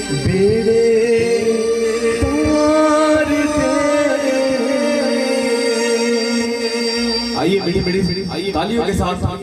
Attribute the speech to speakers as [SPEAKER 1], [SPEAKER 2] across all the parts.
[SPEAKER 1] बेड़े पार दे। आइए मीठी मीठी आइए तालियों के साथ स्वागत।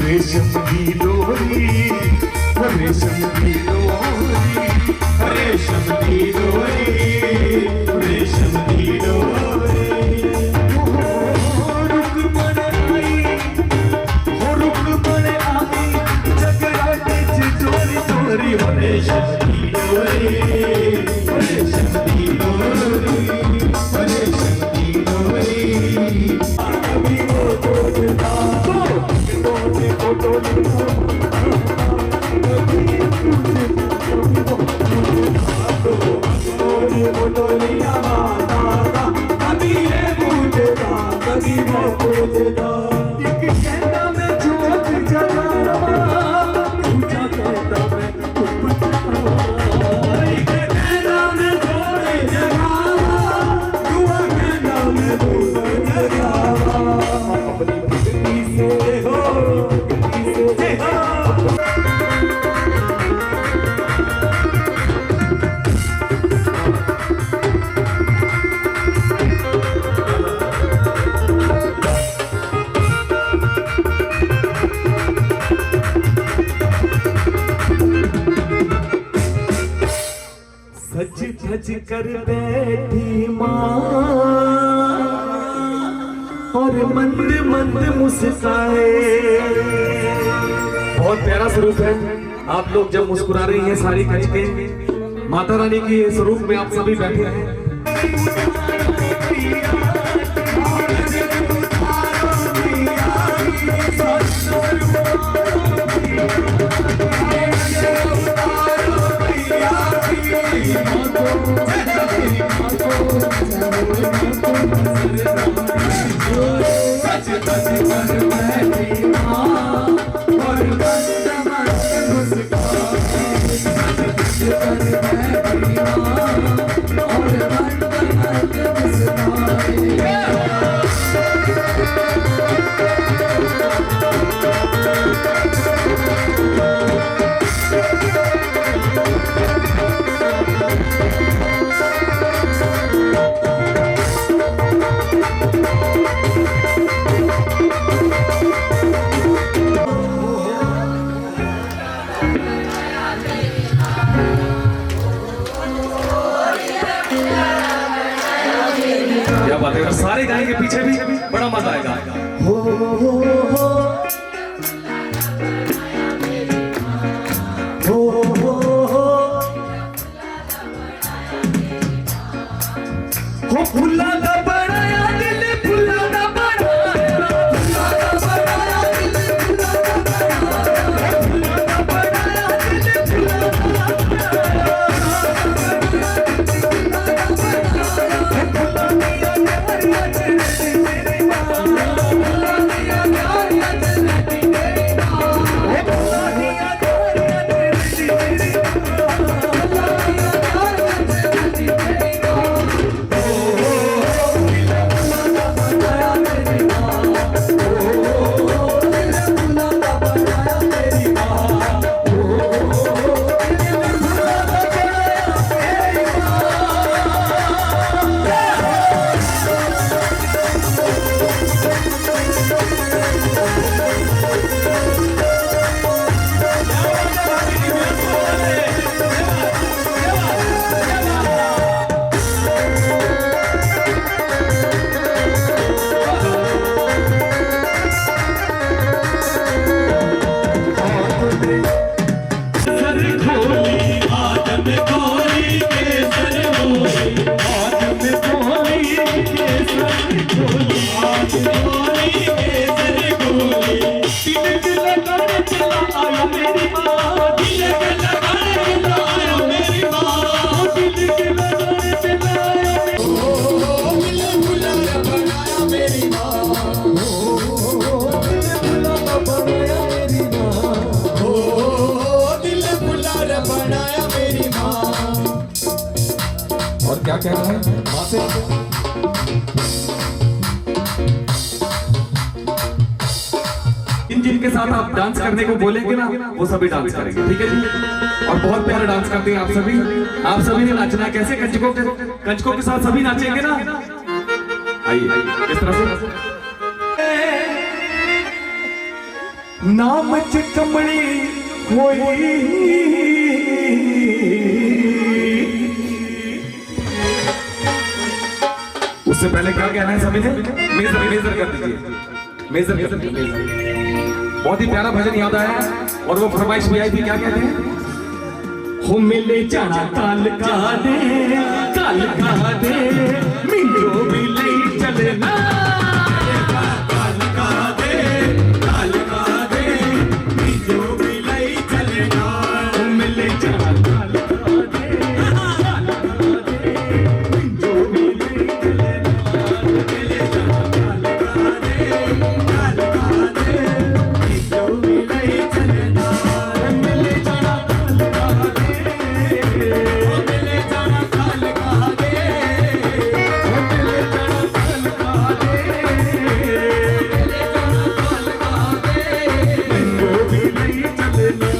[SPEAKER 2] रेशम की डोरी, रेशम की डोरी, रेशम की डोरी, रेशम की डोरी। रुक मन आई, रुक मन आई, जगराटे चोरी चोरी। रेशम की डोरी, रेशम की डोरी, रेशम की डोरी। कभी वो तोड़ता
[SPEAKER 1] सज धज कर बैठी माँ और मंद मंद मुस्काए। बहुत प्यारा स्वरूप है। आप लोग जब मुस्कुरा रही हैं सारी खच के, माता रानी के स्वरूप में आप सभी बैठे हैं। गाने गाएंगे पीछे भी, बड़ा मजा आएगा।
[SPEAKER 2] हो फुल्ला दा बनाया दिल फुल्ला दा बनाया, फुल्ला दा बनाया दिल फुल्ला दा बनाया, फुल्ला दा बनाया दिल फुल्ला दा बनाया, फुल्ला दिया प्यारिया चलती मेरी माँ, फुल्ला दिया प्यारिया चलती मेरी माँ, फुल्ला दिया प्यारिया चलती मेरी माँ, फुल्ला दिया प्यारिया चलती मेरी माँ।
[SPEAKER 1] और क्या कह रहा है वहां से? जिनके साथ आप डांस करने को बोलेंगे ना, वो सभी डांस करेंगे, ठीक है जी। और बहुत प्यारा डांस करते हैं आप सभी ने नाचना है। कैसे? कंचकों के साथ सभी नाचेंगे ना। आइए किस तरह से?
[SPEAKER 2] नाम च कमली होई,
[SPEAKER 1] उससे पहले क्या कहना है सभी ने? मेजर कर दीजिए, मेजर। बहुत ही प्यारा भजन याद आया और वो फरमाइश भी आई थी। क्या कहते हैं?
[SPEAKER 2] हो मिले जाना काल का दे मिलो भी ले चलना, काल का दे मिलो भी ले चलना, हो मिले जाना काल का दे मिलो भी ले चलना, मिले जाना काल का दे मिलो भी ले चलना, मिले जाना काल का दे, मिले जाना काल का दे, मिले जाना काल का दे, मिले जाना काल का दे, मिलो भी ले चलना,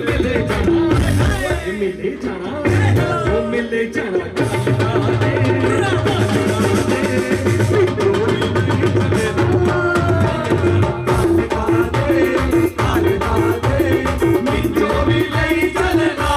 [SPEAKER 2] मिले जाना, मिले जाना, ओ मिले जाना काल का दे, मिलो भी ले चलना, काल का दे, मिलो भी ले चलना।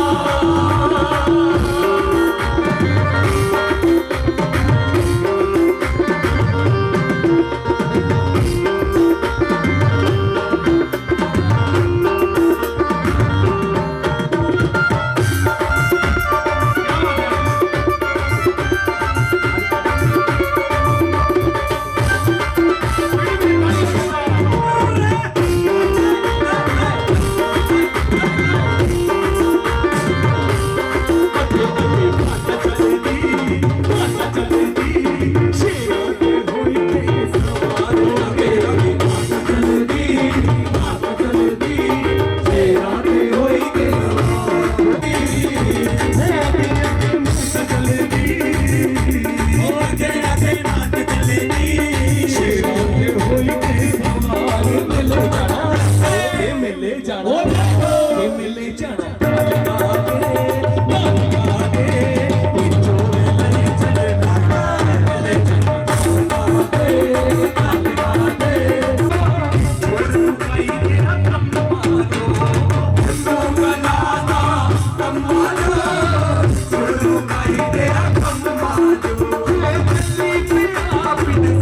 [SPEAKER 2] Happiness.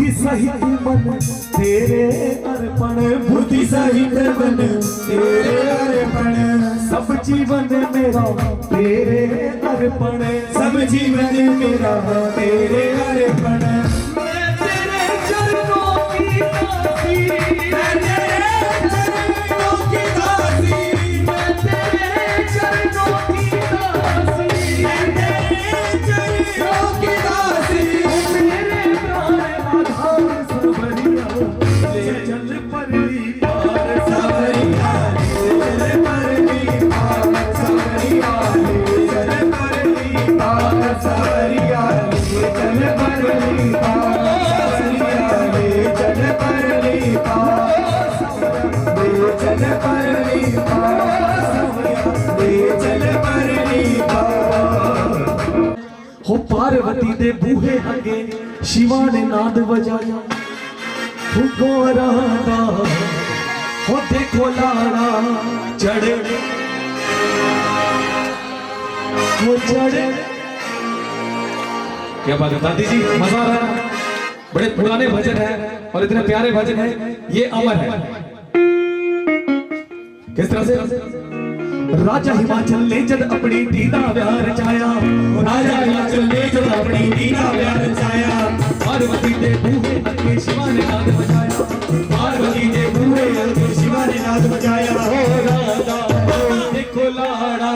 [SPEAKER 2] बुद्धि सहित मन तेरे अर्पण, बुद्धि सहित मन तेरे अर्पण, सब जीवन मेरा तेरे अर्पण, सब जीवन मेरा तेरे अर्पण। मैं तेरे चरणों की दासी, मैं तेरे चरणों की दासी, मैं तेरे चरणों की दासी, मैं तेरे चरणों की दासी। मेरे प्राण आधार सबरिया ले चल परली पार, सबरिया ले चल परली पार, सबरिया ले चल परली पार, सबरिया ले चल परली पार, सबरिया ले चल परली पार, ले चल परली पार, सबरिया ले चल परली पार। हो पार्वती दे बूहे अगे शिवा ने नाद बजाया, हो गोरा दा हो देखो लाड़ा चढ़े, हो चढ़े।
[SPEAKER 1] क्या बात है दादी जी, मजा आ रहा है। बड़े पुराने भजन है और इतने प्यारे भजन है, ये अमर है। किस तरह से?
[SPEAKER 2] राजा हिमाचल ने जद अपनी दीदा व्याह रचाया, राजा हिमाचल ने जद अपनी दीदा व्याह रचाया,
[SPEAKER 1] पार्वती दे बूहे अगे शिवा ने नाद बजाया,
[SPEAKER 2] पार्वती दे बूहे अगे शिवा ने नाद बजाया।
[SPEAKER 1] हो राधा हो देखो लाड़ा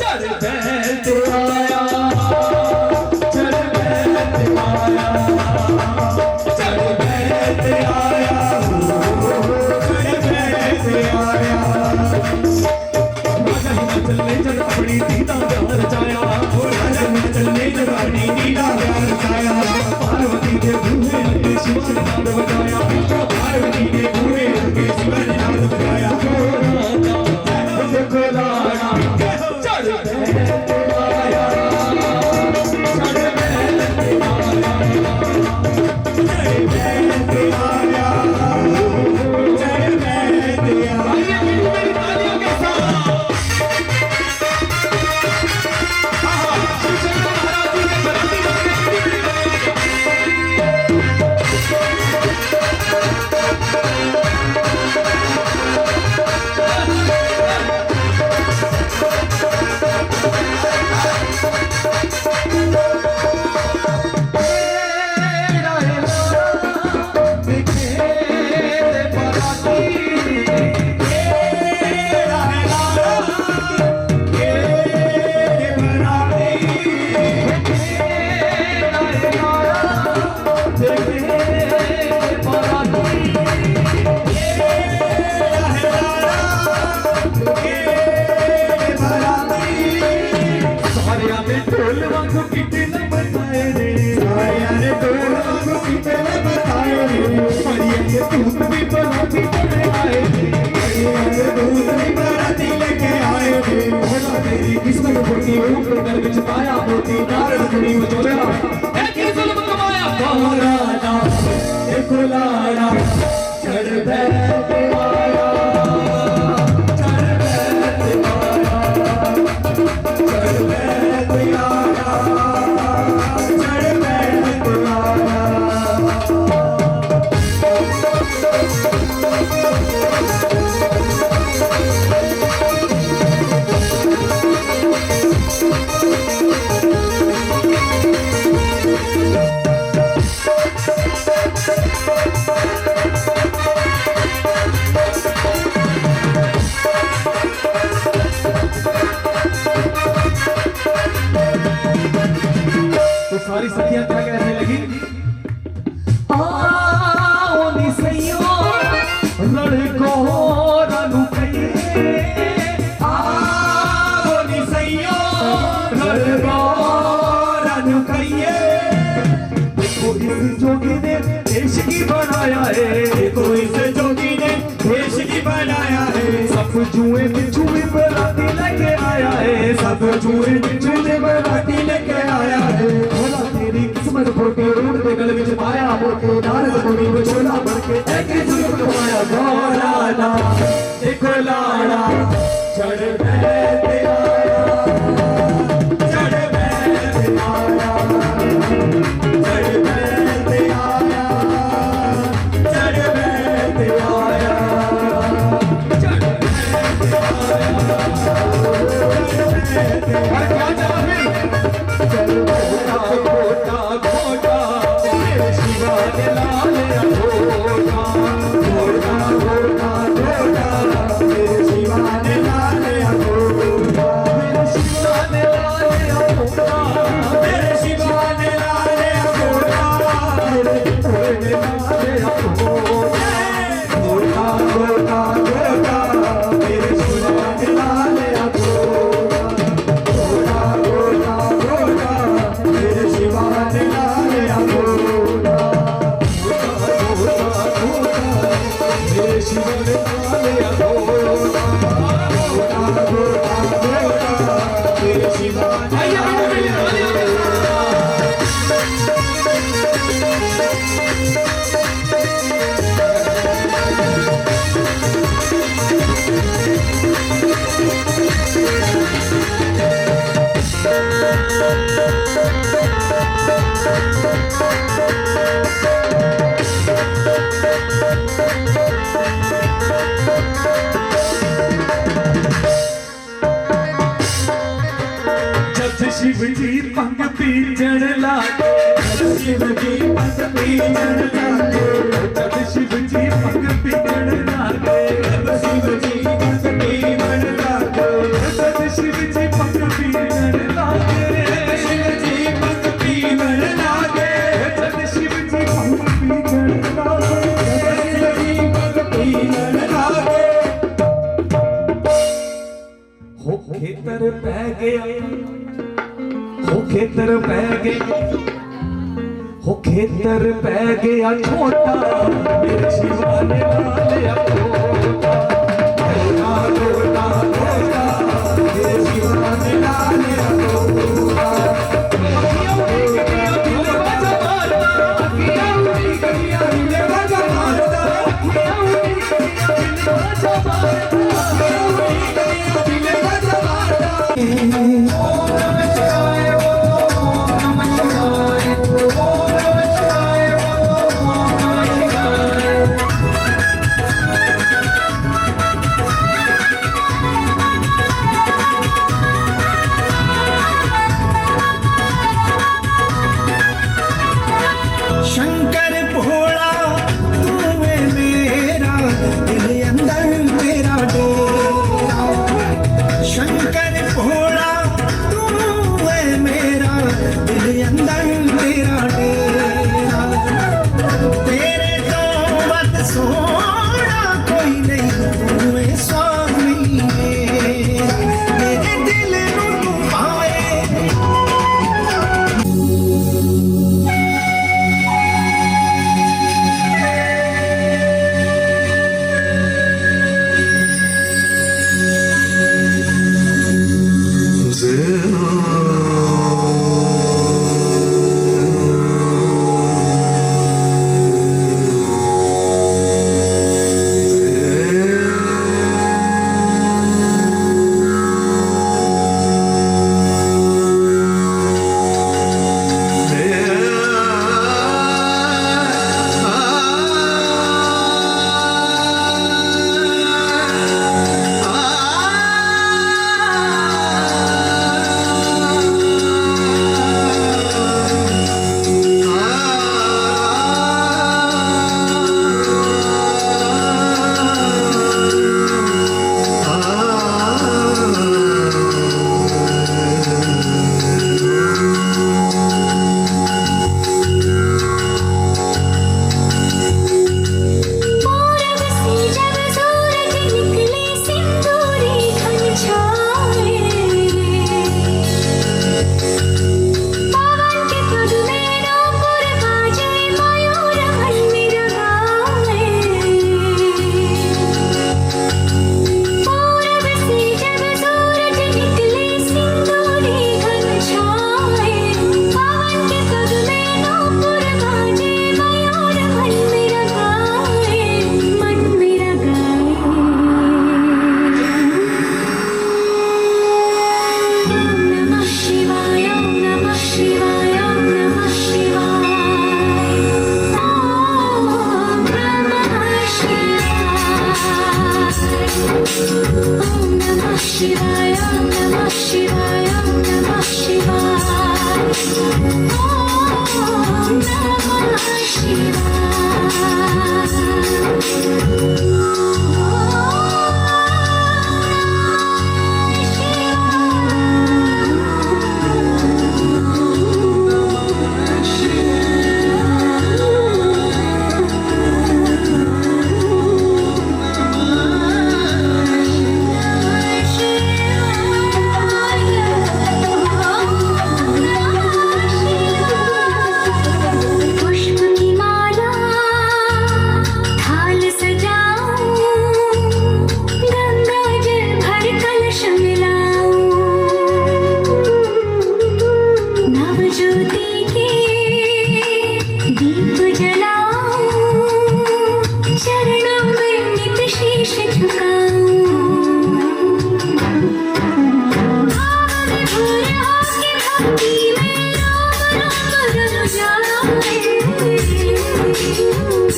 [SPEAKER 1] चढ़ बैठ आया,
[SPEAKER 2] चढ़ बैठ आया, चढ़ बैठ आया, चढ़ बैठ आया।
[SPEAKER 1] राजा हिमाचल ने जब अपनी दीदा व्याह रचाया,
[SPEAKER 2] राजा हिमाचल ने जब अपनी दीदा व्याह रचाया,
[SPEAKER 1] पार्वती दे बूहे अगे शिवा ने नाद बजाया,
[SPEAKER 2] पार्वती दे बूहे अगे शिवा ने नाद बजाया।
[SPEAKER 1] देखो लाड़ा चढ़ बैठ आया, चढ़ बैठ आया,
[SPEAKER 2] चढ़ बैठ आया, चढ़ बैठ आया।
[SPEAKER 1] आइए मेरी तालियों के साथ शिव शंकर महाराज जी के बराती
[SPEAKER 2] किस्मत फुटी ऊट कर बिच पाया मोती, नारद मुनि बचोला
[SPEAKER 1] एक ही जुल्म कमाया,
[SPEAKER 2] राजा देखो लाड़ा चढ़ बैठ आया, चढ़ बैठ आया, चढ़ बैठ आया, चढ़ बैठ आया।
[SPEAKER 1] तो सारी सखियां क्या कहने लगी?
[SPEAKER 2] आओ निसैयो लड़को रनु कहिए, आओ निसैयो लड़को रनु कहिए। देखो इस जोगी ने देश की बनाया है, देखो इस जोगी ने देश की बनाया है। सब जुए बिछुए बराती लेके आया है, सब जुए बिछुए बराती लेके आया है। भोला तेरी किस्मत फोटे रूट के गल विच पाया मोटे, नारद मुनि बचोला बन के एक जुल्म कमाया। भोला ना देखो लाड़ा चढ़ बैठ आया, चढ़ बैठ आया, चढ़ बैठ आया, शिव जी पंग पीचण लागे, शिव जी पंग पीचण लागे, जब शिव जी पंग पीचण लागे, शिव जी पंग पीचण लागे, जब शिव जी पंग पीचण लागे, शिव जी पंग पीचण लागे, जब शिव जी पंग पीचण लागे, शिव जी पंग पीचण लागे। हो खेतर पै गया, हो खेतर पै गया, हो खेतर पै गया छोटा, मेरे शिवा ने ला लिया छोटा, छोटा छोटा छोटा, मेरे शिवा ने ला लिया छोटा।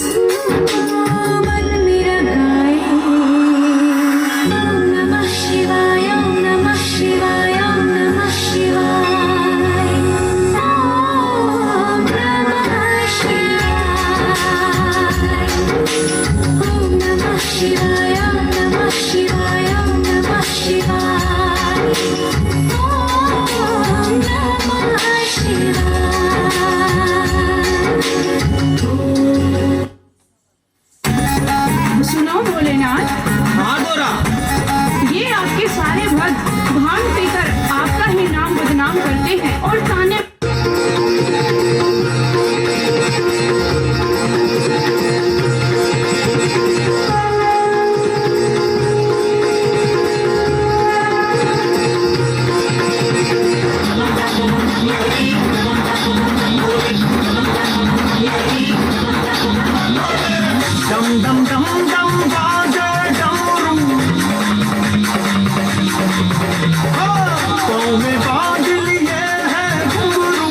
[SPEAKER 3] मन मेरा गाए ओम नमः शिवाय ओम नमः शिवाय ओम नमः शिवाय ओम नमः शिवाय ओम नमः शिवाय ओम नमः शिवाय ओम नमः शिवाय।
[SPEAKER 4] सुनो भोलेनाथ,
[SPEAKER 2] हाँ गोरा,
[SPEAKER 4] ये आपके सारे भक्त भांग पीकर आपका ही नाम बदनाम करते हैं और ताने
[SPEAKER 2] डम डम डम डम बाजे डमरू, पाँव में बांध लिए हैं घुंघरू।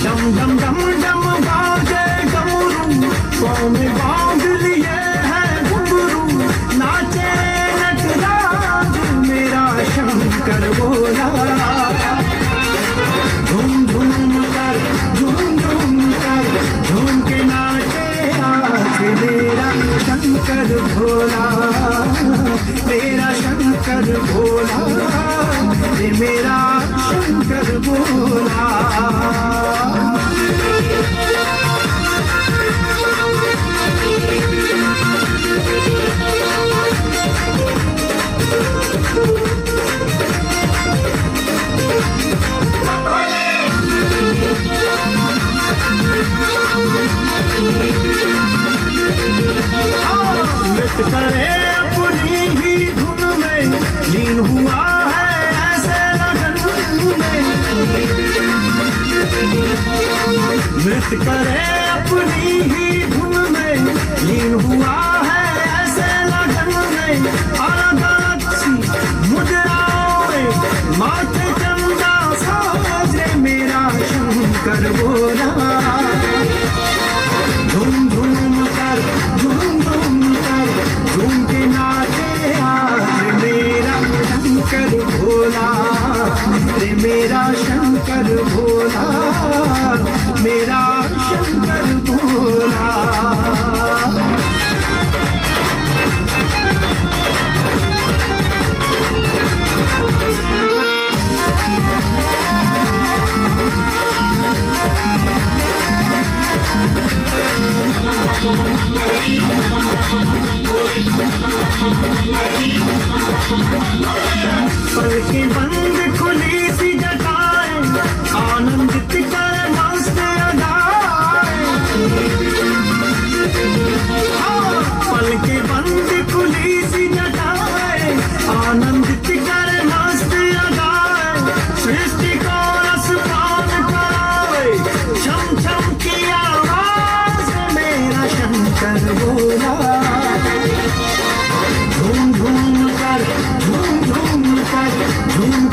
[SPEAKER 2] डम डम डम डम बाजे डमरू, पाँव में बांध लिए हैं घुंघरू। नाचे नटराज मेरा शंकर भोला, झूम झूम कर झूम के नाचे आज मेरा शंकर भोला, मेरा शंकर भोला, ये मेरा शंकर भोला। नृत्य करे अपनी ही धुन में, लीन हुआ है ऐसे लगन में। नृत्य करे अपनी ही धुन में, लीन हुआ है ऐसे लगन में। अलग अलग सी मुद्राओं में माथे चंदा साजे मेरा शंकर भोला। झूम झूम कर झूम के नाचे आज मेरा शंकर भोला, रे मेरा शंकर भोला, मेरा शंकर भोला। पलकें बंद खुली सी जटाएं, आनंदित कर मस्त अदाएं। पलकें बंद खुली सी जटाएं, आनंदित कर मस्त अदाएं। सृष्टि को रसपान कराए, छम छम की आवाज मेरा शंकर भोला। झूम झूम कर झूम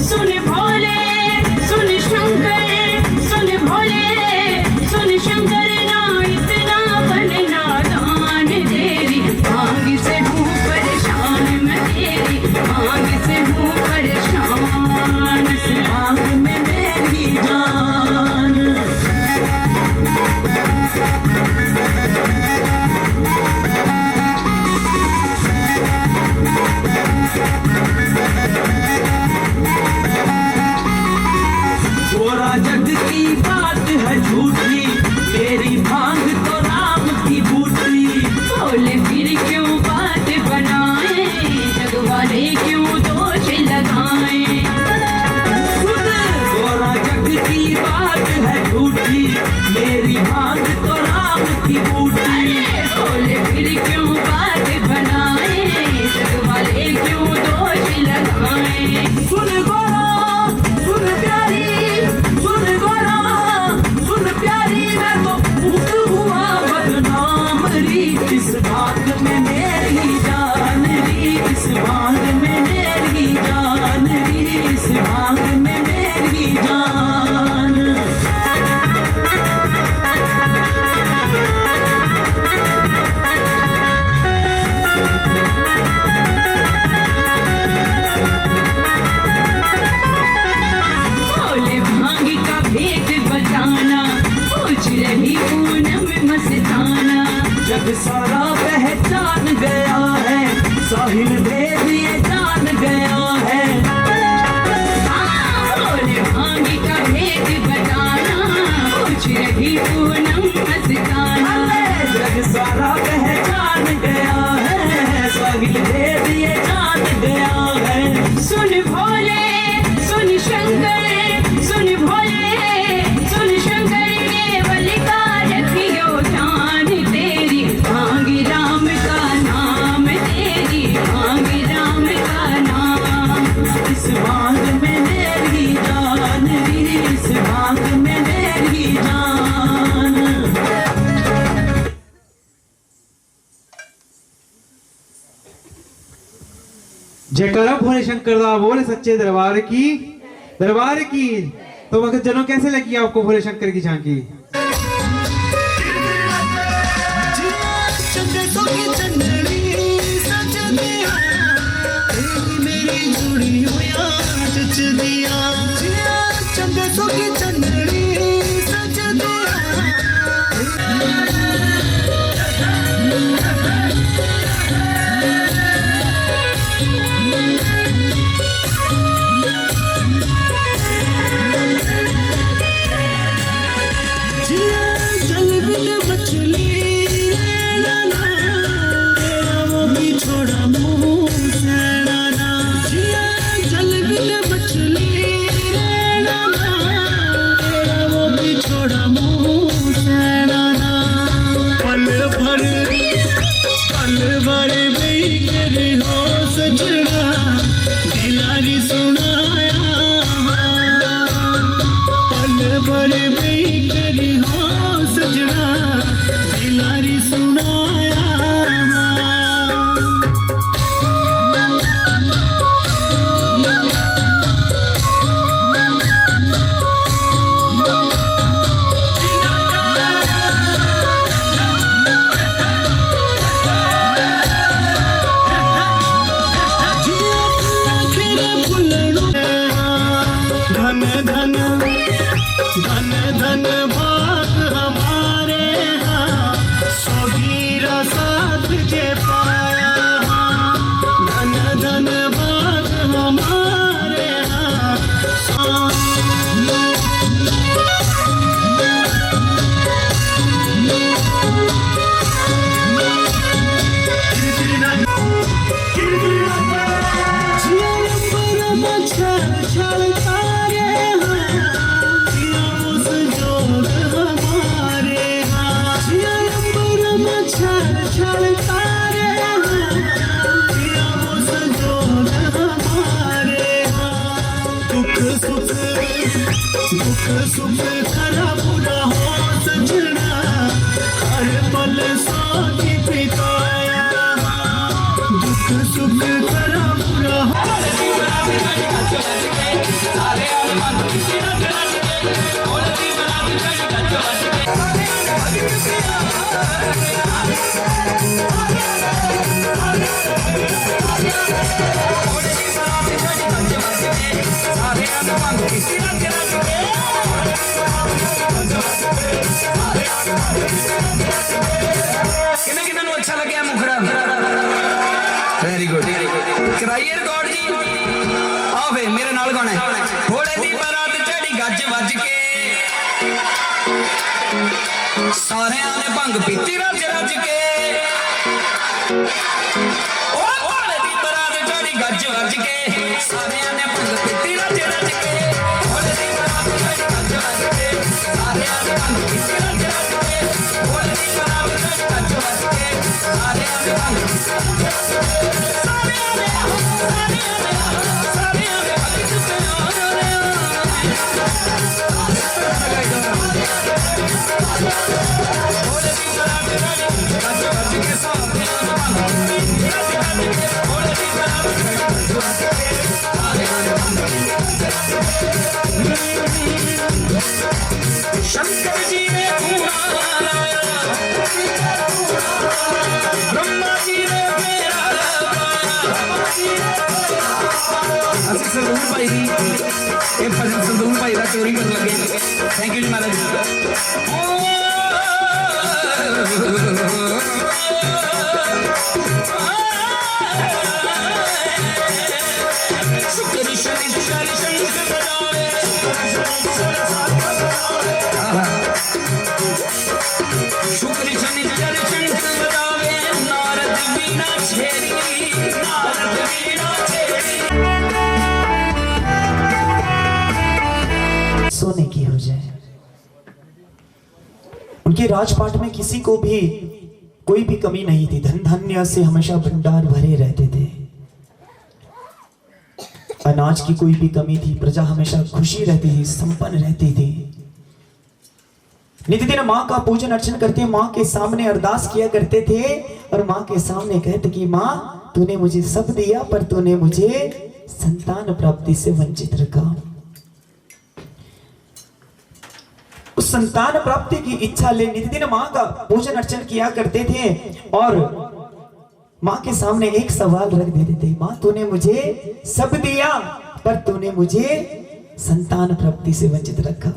[SPEAKER 4] सुन भोले सुन शंकर सुन भोले सुन शंकर ना इतना बनना दान तेरी मांग से हूँ परेशान मैं तेरी मांग से हूँ परेशान
[SPEAKER 2] इस मांग में मेरी जान। गोरा जग की बात है झूठी, मेरी भांग तो राम की बूटी।
[SPEAKER 4] भोले फिर क्यों बात बनाए जग वाले क्यों दोष लगाए
[SPEAKER 2] गोरा जग की बात है झूठी, मेरी भांग तो राम की बूटी।
[SPEAKER 4] भोले फिर क्यों बात बनाए जग वाले क्यों दोष लगाए
[SPEAKER 2] सुन गोरा सुन प्यारी, सुन गोरा सुन प्यारी, मैं तो भूत हुआ बदनाम री। इस भाग में मेरी जान री, इस भाग में मेरी जान री, इस भाग में मेरी जान।
[SPEAKER 4] भोले भांग का भेद बताना पूछ रही पूनम मस्ताना
[SPEAKER 2] जग सारा पहचान गया है, साहिल भेद ये जान गया है।
[SPEAKER 4] भोले भांग का भेद बताना पूछ रही पूनम मस्ताना
[SPEAKER 2] जग सारा पहचान गया है, साहिल भेद ये जान गया है।
[SPEAKER 4] सुन भोले सुन शंकर सुन भोले सुन शंकर केवल का रखियो ध्यान तेरी भांग राम का नाम तेरी भांग राम का नाम
[SPEAKER 2] इस भांग में मेरी जान री, इस भांग में मेरी जान।
[SPEAKER 5] जयकारा भोले शंकर दा बोले सच्चे दरबार की, दरबार की। तो मगर जनों कैसे लगी आपको भोले शंकर की झांकी?
[SPEAKER 2] सुख खरा बुरा हो सजना, हर पल साथ बिताया। दुख सुख खरा बुरा हो गज वज के सारे आने भंग पीती रज रज के ढोल दी बरात चढ़ी गज वज के सारे आने भंग पीती किन्हें अच्छा लगे मुखड़ा वेरी गुड कराइए रिकॉर्ड जी आओ फिर मेरे नाल गाना है घोड़े दी बारात चढ़ी गज वज के सारे आने भंग पीती रज रज के ओ घोड़े दी बारात चढ़ी गज वज के सारे आने भंग पीती रज रज के घोड़े दी बारात चढ़ी गज वज के सारे आने भंग पीती रज रज के घोड़े दी बारात चढ़ी गज वज के सारे आने भंग शंकर जी ने ब्रह्मा जी ने मेरा ਅਸੀਂ ਸੰਦੂਰ ਭਾਈ ਦੀ ਇਹ ਭਜਨ ਸੰਦੂਰ ਭਾਈ ਦਾ ਚੋਰੀ ਕਰਨ ਲੱਗੇ ਥੈਂਕ ਯੂ ਜੀ ਮਹਾਰਾਜ ਸ਼ੁਕਰ ਸ਼ਨੀ ਸ਼ਨੀ ਸ਼ੰਕਰ ਬਜਾਏ ਸ਼ੁਕਰ ਸ਼ਨੀ ਸ਼ਨੀ ਸ਼ੰਕਰ ਬਜਾਵੇ ਨਾਰਦ ਵੀਣਾ ਛੇੜੀ नारद वीणा छेड़ी
[SPEAKER 6] सोने की हो जाए। उनके राजपाट में किसी को भी कोई भी कमी नहीं थी, धन धान्य से हमेशा भंडार भरे रहते थे। अनाज की कोई भी कमी थी, प्रजा हमेशा खुशी रहती थी, संपन्न रहती थी। नित्य दिन माँ का पूजन अर्चन करते, माँ के सामने अरदास किया करते थे और माँ के सामने कहते कि माँ तूने मुझे सब दिया पर तूने मुझे संतान प्राप्ति से वंचित रखा। उस संतान प्राप्ति की इच्छा ले नित्य दिन माँ का पूजन अर्चन किया करते थे और माँ के सामने एक सवाल रख देते थे, माँ तूने मुझे सब दिया पर तूने मुझे संतान प्राप्ति से वंचित रखा।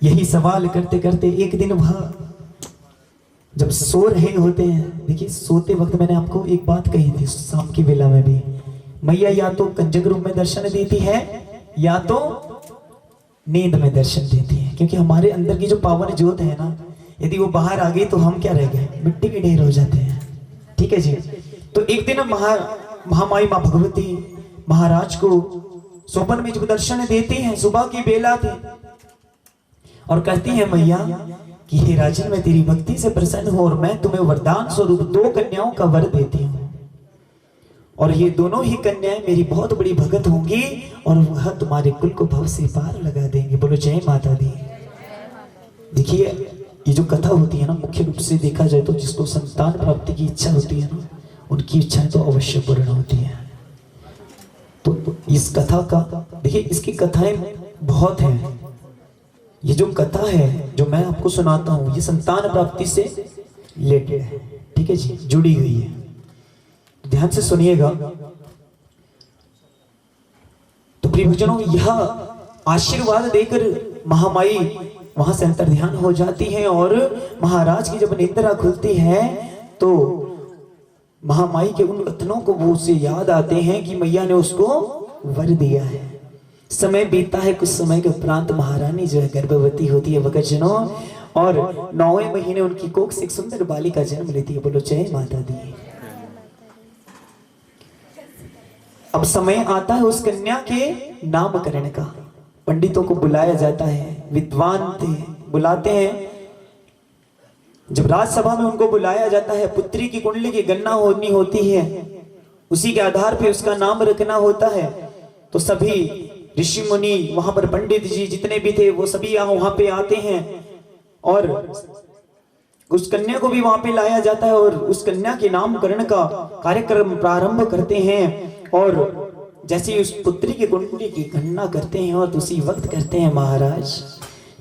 [SPEAKER 6] यही सवाल करते करते एक दिन वह जब सो रहे होते हैं, देखिए सोते वक्त मैंने आपको एक बात कही थी शाम की वेला में भी, मैया या तो कंजक रूप में दर्शन देती है या तो नींद में दर्शन देती है, क्योंकि हमारे अंदर की जो पावन ज्योत है ना, यदि वो बाहर आ गई तो हम क्या रह गए, मिट्टी के ढेर हो जाते हैं। ठीक है जी। तो एक दिन महामाई माँ भगवती महाराज को स्वप्न में जब दर्शन देती हैं, सुबह की बेला थी और कहती है मैया कि हे राजन मैं तेरी भक्ति से प्रसन्न हूं और मैं तुम्हें वरदान स्वरूप 2 कन्याओं का वर देती हूं और ये दोनों ही कन्याएं मेरी बहुत बड़ी भगत होंगी और वह तुम्हारे कुल को भव से पार लगा देंगे। बोलो जय माता दी। देखिए ये जो कथा होती है ना, मुख्य रूप से देखा जाए तो जिसको संतान प्राप्ति की इच्छा होती है ना, उनकी इच्छाएं तो अवश्य पूर्ण होती है। तो इस कथा का देखिए, इसकी कथाएं बहुत हैं। ये जो कथा है जो मैं आपको सुनाता हूं, ये संतान प्राप्ति से रिलेटेड है। ठीक है जी, जुड़ी हुई है, तो ध्यान से सुनिएगा। तो प्रियजनों, यह आशीर्वाद देकर महामाई वहां से अंतर ध्यान हो जाती है और महाराज की जब निद्रा खुलती है तो महामाई के उन कथनों को वो उसे याद आते हैं कि मैया ने उसको वर दिया है। समय बीता है, कुछ समय के उपरांत महारानी जो है गर्भवती होती है भक्तजनों, और 9वें महीने उनकी कोख से एक सुंदर बालिका जन्म लेती है। बोलो जय माता दी। अब समय आता है उस कन्या के नामकरण का। पंडितों को बुलाया जाता है, विद्वान थे बुलाते हैं। जब राजसभा में उनको बुलाया जाता है, पुत्री की कुंडली की गणना होनी होती है, उसी के आधार पे उसका नाम रखना होता है। तो सभी ऋषि मुनि वहां पर, पंडित जी जितने भी थे वो सभी वहां पे आते हैं और उस कन्या को भी वहां पे लाया जाता है और उस कन्या के नामकरण का कार्यक्रम प्रारंभ करते हैं। और जैसे उस पुत्री की कुंडली की गणना करते हैं और उसी वक्त करते हैं महाराज,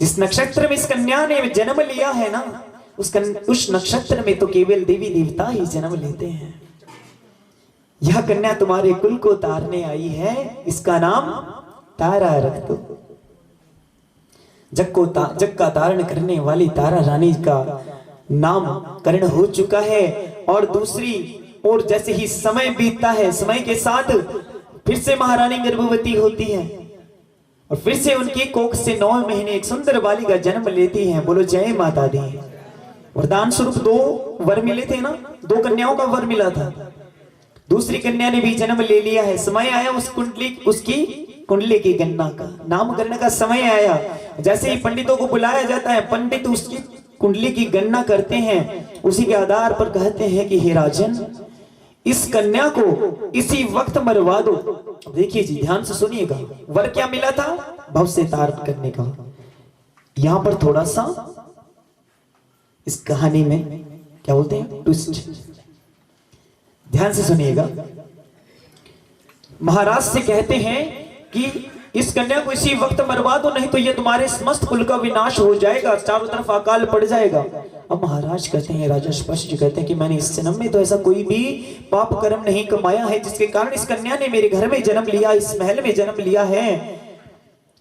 [SPEAKER 6] जिस नक्षत्र में इस कन्या ने जन्म लिया है ना, उस नक्षत्र में तो केवल देवी देवता ही जन्म लेते हैं। यह कन्या तुम्हारे कुल को तारने आई है, इसका नाम तारा रख दो। जग का तारण करने वाली तारा रानी का नाम करण हो चुका है। और दूसरी और जैसे ही समय बीतता है, समय के साथ फिर से महारानी गर्भवती होती है और फिर से उनकी कोख से 9 महीने एक सुंदर बालिका जन्म लेती है। बोलो जय माता दी। वरदान स्वरूप 2 वर मिले थे ना, 2 कन्याओं का वर मिला था। दूसरी कन्या ने भी जन्म ले लिया है। समय आया उसकी कुंडली की गणना का, नामकरण का समय आया। जैसे ही पंडितों को बुलाया जाता है, पंडित उसकी कुंडली की गणना करते हैं। उसी के आधार पर कहते हैं कि हे राजन, इस कन्या को इसी वक्त मरवा दो। देखिए जी, ध्यान से सुनिएगा। वर क्या मिला था? भव से तार करने का। यहां पर थोड़ा सा इस कहानी में क्या बोलते हैं, ट्विस्ट। ध्यान से सुनिएगा। महाराज से कहते हैं कि इस कन्या को इसी वक्त मरवा दो, नहीं तो ये तुम्हारे समस्त कुल का विनाश हो जाएगा, चारों तरफ अकाल पड़ जाएगा। अब महाराज कहते हैं, राजा स्पष्ट जी कहते हैं कि मैंने इस जन्म में तो ऐसा कोई भी पाप कर्म नहीं कमाया है जिसके कारण इस कन्या ने मेरे घर में जन्म लिया, इस महल में जन्म लिया है।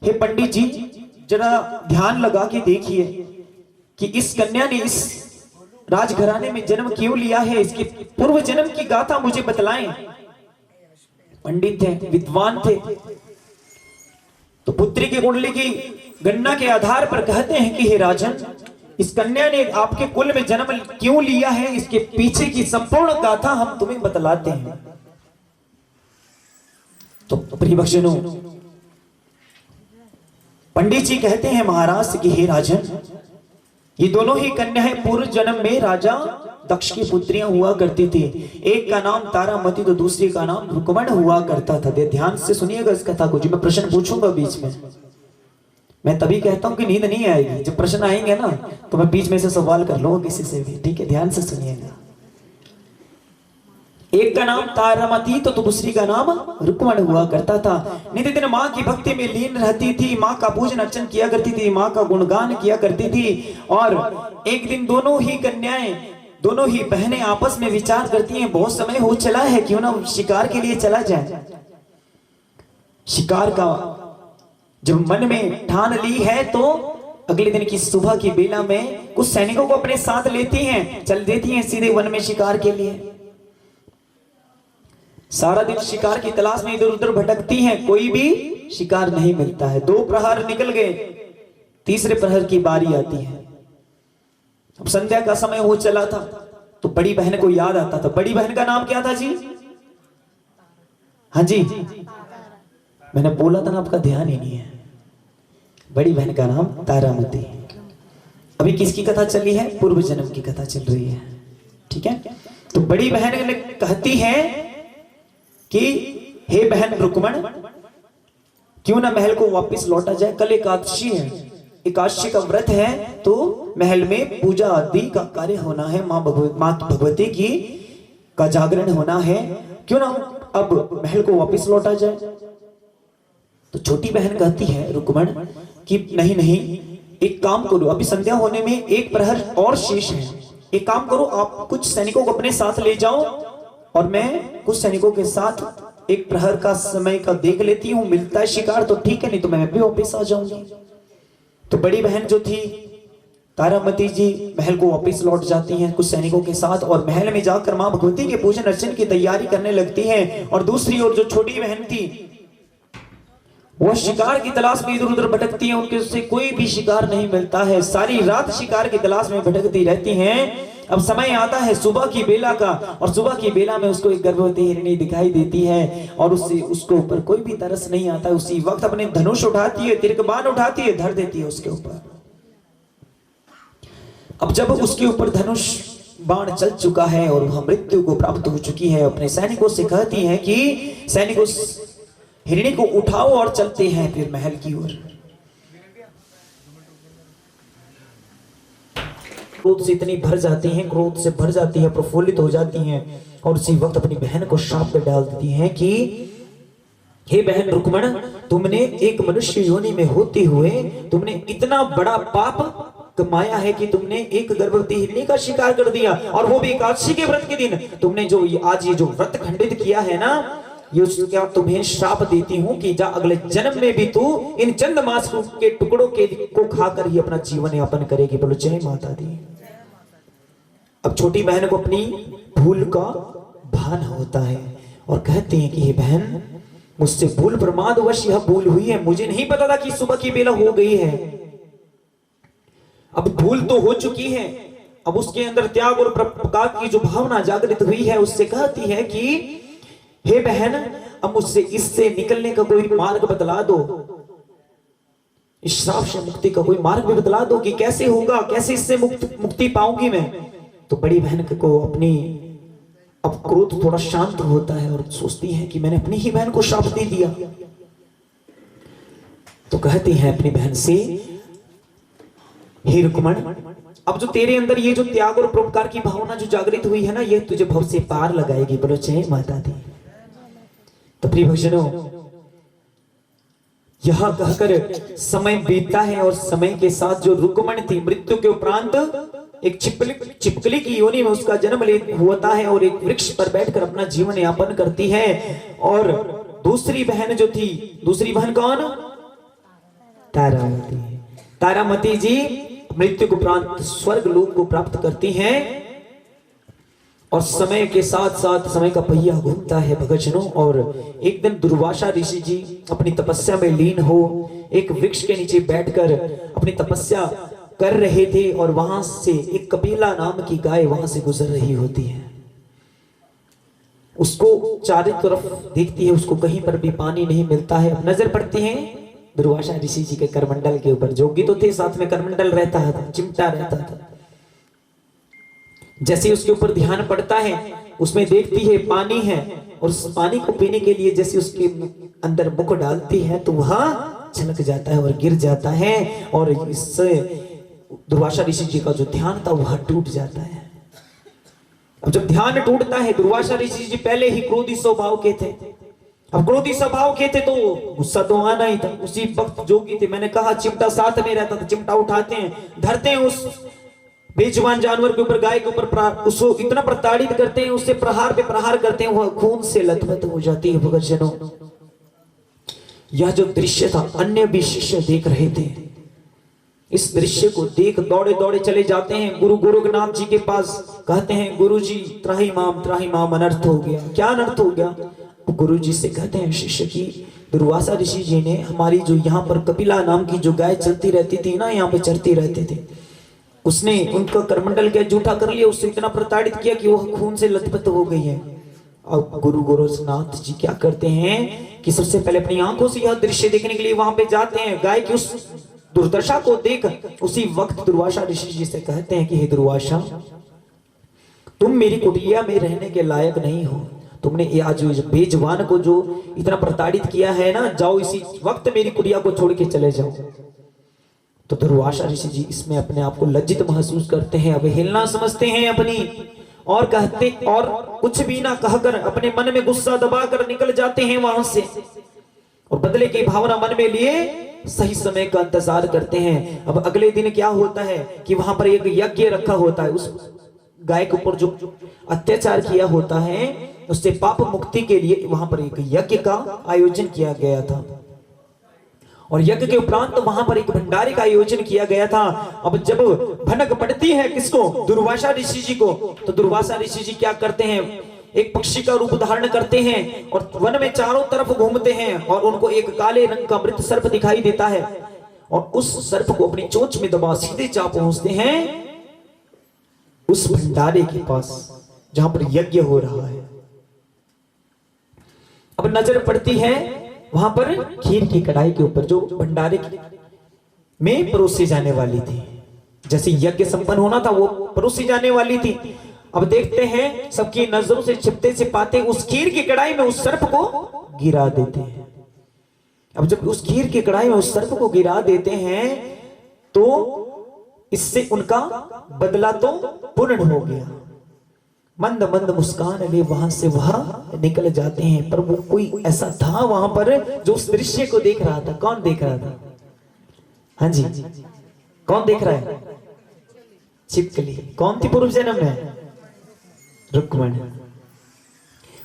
[SPEAKER 6] हे पंडित जी, जरा ध्यान लगा के देखिए कि इस कन्या ने इस राजघराने में जन्म क्यों लिया है, इसके पूर्व जन्म की गाथा मुझे बतलाएं। पंडित थे, विद्वान थे, तो पुत्री की कुंडली की गणना के आधार पर कहते हैं कि हे राजन, इस कन्या ने आपके कुल में जन्म क्यों लिया है, इसके पीछे की संपूर्ण गाथा हम तुम्हें बतलाते हैं। तो प्रियभक्षणों, पंडित जी कहते हैं महाराज से कि हे राजन, ये दोनों ही कन्याएं पूर्व जन्म में राजा दक्ष की पुत्रियां हुआ करती थी। एक का नाम तारामती तो दूसरी का नाम रुक्मण हुआ करता था। ध्यान से सुनिएगा इस कथा को जी। मैं प्रश्न पूछूंगा बीच में, मैं तभी कहता हूं कि नींद नहीं आएगी। जब प्रश्न आएंगे ना तो मैं बीच में से सवाल कर लूंगा किसी से भी, ठीक है? ध्यान से सुनिएगा। एक का नाम तारामती तो दूसरी का नाम रुक्मण हुआ करता था। नित्य दिन माँ की भक्ति में लीन रहती थी, माँ का पूजन अर्चन किया करती थी, माँ का गुणगान किया करती थी। और एक दिन दोनों ही कन्याएं, दोनों ही बहनें आपस में विचार करती हैं, बहुत समय हो चला है, क्यों ना शिकार के लिए चला जाए। शिकार का जब मन में ठान ली है तो अगले दिन की सुबह की बेला में कुछ सैनिकों को अपने साथ लेती हैं, चल देती हैं सीधे वन में शिकार के लिए। सारा दिन शिकार की तलाश में इधर उधर भटकती हैं, कोई भी शिकार नहीं मिलता है। 2 प्रहर निकल गए, तीसरे प्रहर की बारी आती है। अब संध्या का समय हो चला था तो बड़ी बहन को याद आता था। बड़ी बहन का नाम क्या था जी? हाँ जी, मैंने बोला था ना, आपका ध्यान ही नहीं है। बड़ी बहन का नाम तारामती। अभी किसकी कथा चली है? पूर्व जन्म की कथा चल रही है, ठीक है? तो बड़ी बहन कहती है कि हे बहन रुक्मण, क्यों ना महल को वापस लौटा जाए। कल एकादशी है, एकादशी का व्रत है, तो महल में पूजा आदि का कार्य होना है, माँ भगवती की का जागरण होना है, क्यों ना अब महल को वापस लौटा जाए। तो छोटी बहन कहती है रुक्मण कि नहीं नहीं, एक काम करो, अभी संध्या होने में 1 प्रहर और शेष है। एक काम करो, आप कुछ सैनिकों को अपने साथ ले जाओ और मैं कुछ सैनिकों के साथ 1 प्रहर का समय का देख लेती हूँ, मिलता है शिकार तो ठीक है, नहीं तो मैं भी वापस आ जाऊंगी। तो बड़ी बहन जो थी तारामती जी महल को वापस लौट जाती हैं कुछ सैनिकों के साथ और महल में जाकर मां भगवती के पूजन अर्चन की तैयारी करने लगती हैं। और दूसरी ओर जो छोटी बहन थी वो शिकार की तलाश में इधर उधर भटकती है, उनके उससे कोई भी शिकार नहीं मिलता है। सारी रात शिकार की तलाश में भटकती रहती हैं। अब समय आता है सुबह की बेला का और सुबह की बेला में उसको एक गर्भवती हिरणी दिखाई देती है और उसको ऊपर कोई भी तरस नहीं आता है। उसी वक्त अपने धनुष उठाती है, तिरकमान उठाती है, धर देती है उसके ऊपर। अब जब उसके ऊपर धनुष बाण चल चुका है और वह मृत्यु को प्राप्त हो चुकी है, अपने सैनिकों से कहती है कि सैनिकों हिरणी को उठाओ और चलते हैं फिर महल की ओर। क्रोध से इतनी भर जाती हैं, क्रोध से भर जाती है, प्रफुल्लित हो जाती हैं और उसी वक्त अपनी बहन को शाप पे डाल देती हैं कि हे बहन रुक्मण, तुमने एक मनुष्य योनि में होते हुए तुमने इतना बड़ा पाप कमाया है कि तुमने एक गर्भवती हिरनी का शिकार कर दिया, और वो भी एकादशी के व्रत के दिन। तुमने जो आज ये जो व्रत खंडित किया है ना, ये क्या तुम्हें श्राप देती हूँ कि जा अगले जन्म में भी तू इन चंद मांस के टुकड़ों को खाकर ही अपना जीवन यापन करेगी। बोलो जय माता दी। अब छोटी बहन को अपनी भूल का भान होता है और कहते हैं कि हे बहन, मुझसे भूल प्रमादवश यह भूल हुई है, मुझे नहीं पता था कि सुबह की बेला हो गई है। अब भूल तो हो चुकी है, अब उसके अंदर त्याग और परोपकार की जो भावना जागृत हुई है, उससे कहती है कि हे बहन, अब मुझसे इससे निकलने का कोई मार्ग बतला दो, इस श्राप से मुक्ति का कोई मार्ग भी बतला दो कि कैसे होगा, कैसे इससे मुक्ति पाऊंगी मैं। तो बड़ी बहन को अपनी अब क्रोध थोड़ा शांत होता है और सोचती है कि मैंने अपनी ही बहन को श्राप दे दिया। तो कहती है अपनी बहन से, हे रुक्मण, अब जो तेरे अंदर ये जो त्याग और परोपकार की भावना जो जागृत हुई है ना, ये तुझे भव से पार लगाएगी। बोलो जय माता दी। तो प्रिय भक्तजनों, यह कहकर समय बीतता है और समय के साथ जो रुक्मण थी, मृत्यु के उपरांत एक छिपकली की योनि में उसका जन्म होता है और एक वृक्ष पर बैठकर अपना जीवन यापन करती है। और दूसरी बहन जो थी, दूसरी बहन कौन? तारामती। तारामती जी मृत्यु के उपरांत स्वर्ग लोक को प्राप्त करती हैं। और समय के साथ साथ समय का पहिया घूमता है भक्तजनों। और एक दिन दुर्वासा ऋषि जी अपनी तपस्या में लीन हो एक वृक्ष के नीचे बैठकर अपनी तपस्या कर रहे थे, और वहां से एक कपिला नाम की गाय वहां से गुजर रही होती है। उसको चारों तरफ देखती है, उसको कहीं पर भी पानी नहीं मिलता है। अब नजर पड़ती है दुर्वासा ऋषि जी के करमंडल के ऊपर। जोगी तो थे, साथ में करमंडल रहता था, चिमटा रहता था। जैसे उसके ऊपर ध्यान पड़ता है, उसमें देखती है पानी है, और उस पानी को पीने के लिए जैसे उसके अंदर मुख डालती है तो वहां छलक जाता है और गिर जाता है। और इससे दुर्वासा ऋषि जी का जो ध्यान था वह टूट जाता है। अब जब ध्यान टूटता है, दुर्वासा ऋषि जी पहले ही क्रोधी स्वभाव के थे। अब क्रोधी स्वभाव के थे तो गुस्सा तो आना ही था। उसी वक्त जोगी थे, मैंने कहा चिमटा साथ में रहता था, चिमटा उठाते हैं, धरते हैं उस बेजुबान जानवर के ऊपर, गाय के ऊपर, उसको इतना प्रताड़ित करते हैं, उससे प्रहार पे प्रहार करते हैं, वह खून से लथपथ हो जाती है। भक्तजनों, यह जो दृश्य था अन्य भी शिष्य देख रहे थे। इस दृश्य को देख दौड़े दौड़े चले जाते हैं गुरु गोरखनाथ जी के पास। कहते हैं गुरु जी त्राही माम अनर्थ हो गया। क्या अनर्थ हो गया? गुरु जी से कहते हैं शिष्य की दुर्वासा ऋषि जी ने हमारी जो यहाँ पर कपिला नाम की जो गाय चलती रहती थी ना, यहाँ पे चरती रहते थे, उसने उनका करमंडल के जूठा कर लिया, उससे इतना प्रताड़ित किया कि वह खून से लथपथ हो गई है। अब गुरु गोरखनाथ जी क्या करते हैं कि सबसे पहले अपनी आंखों से यह दृश्य देखने के लिए वहां पे जाते हैं। गाय की उस दुर्दशा को देख उसी वक्त दुर्वासा ऋषि जी से कहते हैं कि हे दुर्वासा, तुम मेरी कुटिया में रहने के लायक नहीं हो। तुमने आज बेजुबान को जो इतना प्रताड़ित किया है ना, जाओ इसी वक्त मेरी कुटिया को छोड़ के चले जाओ। तो दुर्वासा ऋषि जी इसमें अपने आप को लज्जित महसूस करते हैं, अवहेलना समझते हैं अपनी, और कहते और कुछ भी ना कहकर अपने मन में गुस्सा दबाकर निकल जाते हैं वहां से, और बदले की भावना मन में लिए सही समय का इंतजार करते हैं। अब अगले दिन क्या होता है कि वहां पर एक यज्ञ रखा होता है। उस गाय के ऊपर जो अत्याचार किया होता है उससे पाप मुक्ति के लिए वहां पर एक यज्ञ का आयोजन किया गया था, और यज्ञ के उपरांत वहां पर एक भंडारे का आयोजन किया गया था। अब जब भनक पड़ती है किसको? दुर्वासा ऋषि जी को। तो दुर्वासा ऋषि जी क्या करते हैं, एक पक्षी का रूप धारण करते हैं और वन में चारों तरफ घूमते हैं, और उनको एक काले रंग का मृत सर्प दिखाई देता है, और उस सर्प को अपनी चोंच में दबा सीधे जा पहुंचते हैं उस भंडारे के पास जहां पर यज्ञ हो रहा है। अब नजर पड़ती है वहां पर खीर की कढ़ाई के ऊपर जो भंडारे में परोसी जाने वाली थी। जैसे यज्ञ संपन्न होना था वो परोसी जाने वाली थी। अब देखते हैं सबकी नजरों से छिपते छिपाते उस खीर की कढ़ाई में उस सर्प को गिरा देते हैं। अब जब उस खीर की कढ़ाई में उस सर्प को गिरा देते हैं तो इससे उनका बदला तो पूर्ण हो गया। मंद मंद मुस्कान ले वहां से वह निकल जाते हैं। पर वो कोई ऐसा था वहां पर जो उस दृश्य को देख रहा था। कौन देख रहा था? हाँ जी, कौन देख रहा है? छिपकली। कौन थी पूर्व जन्म में? रुक्मणी।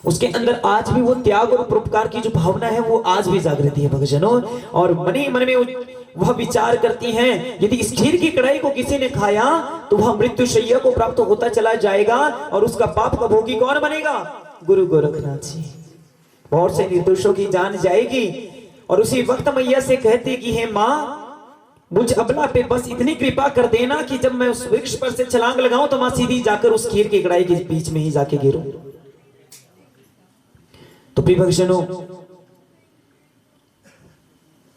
[SPEAKER 6] उसके अंदर आज भी वो त्याग और परोपकार की जो भावना है वो आज भी जागृति है भक्तजनों। और मन ही मन में वह विचार करती हैं, यदि इस खीर की कढ़ाई को किसी ने खाया तो वह मृत्युशैया को प्राप्त होता चला जाएगा और उसका पाप का भोगी कौन बनेगा? गुरु गोरखनाथ जी। बहुत से निर्दोषों की जान जाएगी। और उसी वक्त मैया से कहती कि हे माँ, मुझ अबला पे बस इतनी कृपा कर देना कि जब मैं उस वृक्ष पर से छलांग लगाऊं तो मां सीधी जाकर उस खीर की कढ़ाई के बीच में ही जाके गिरूं। तो प्रिय भक्तजनों,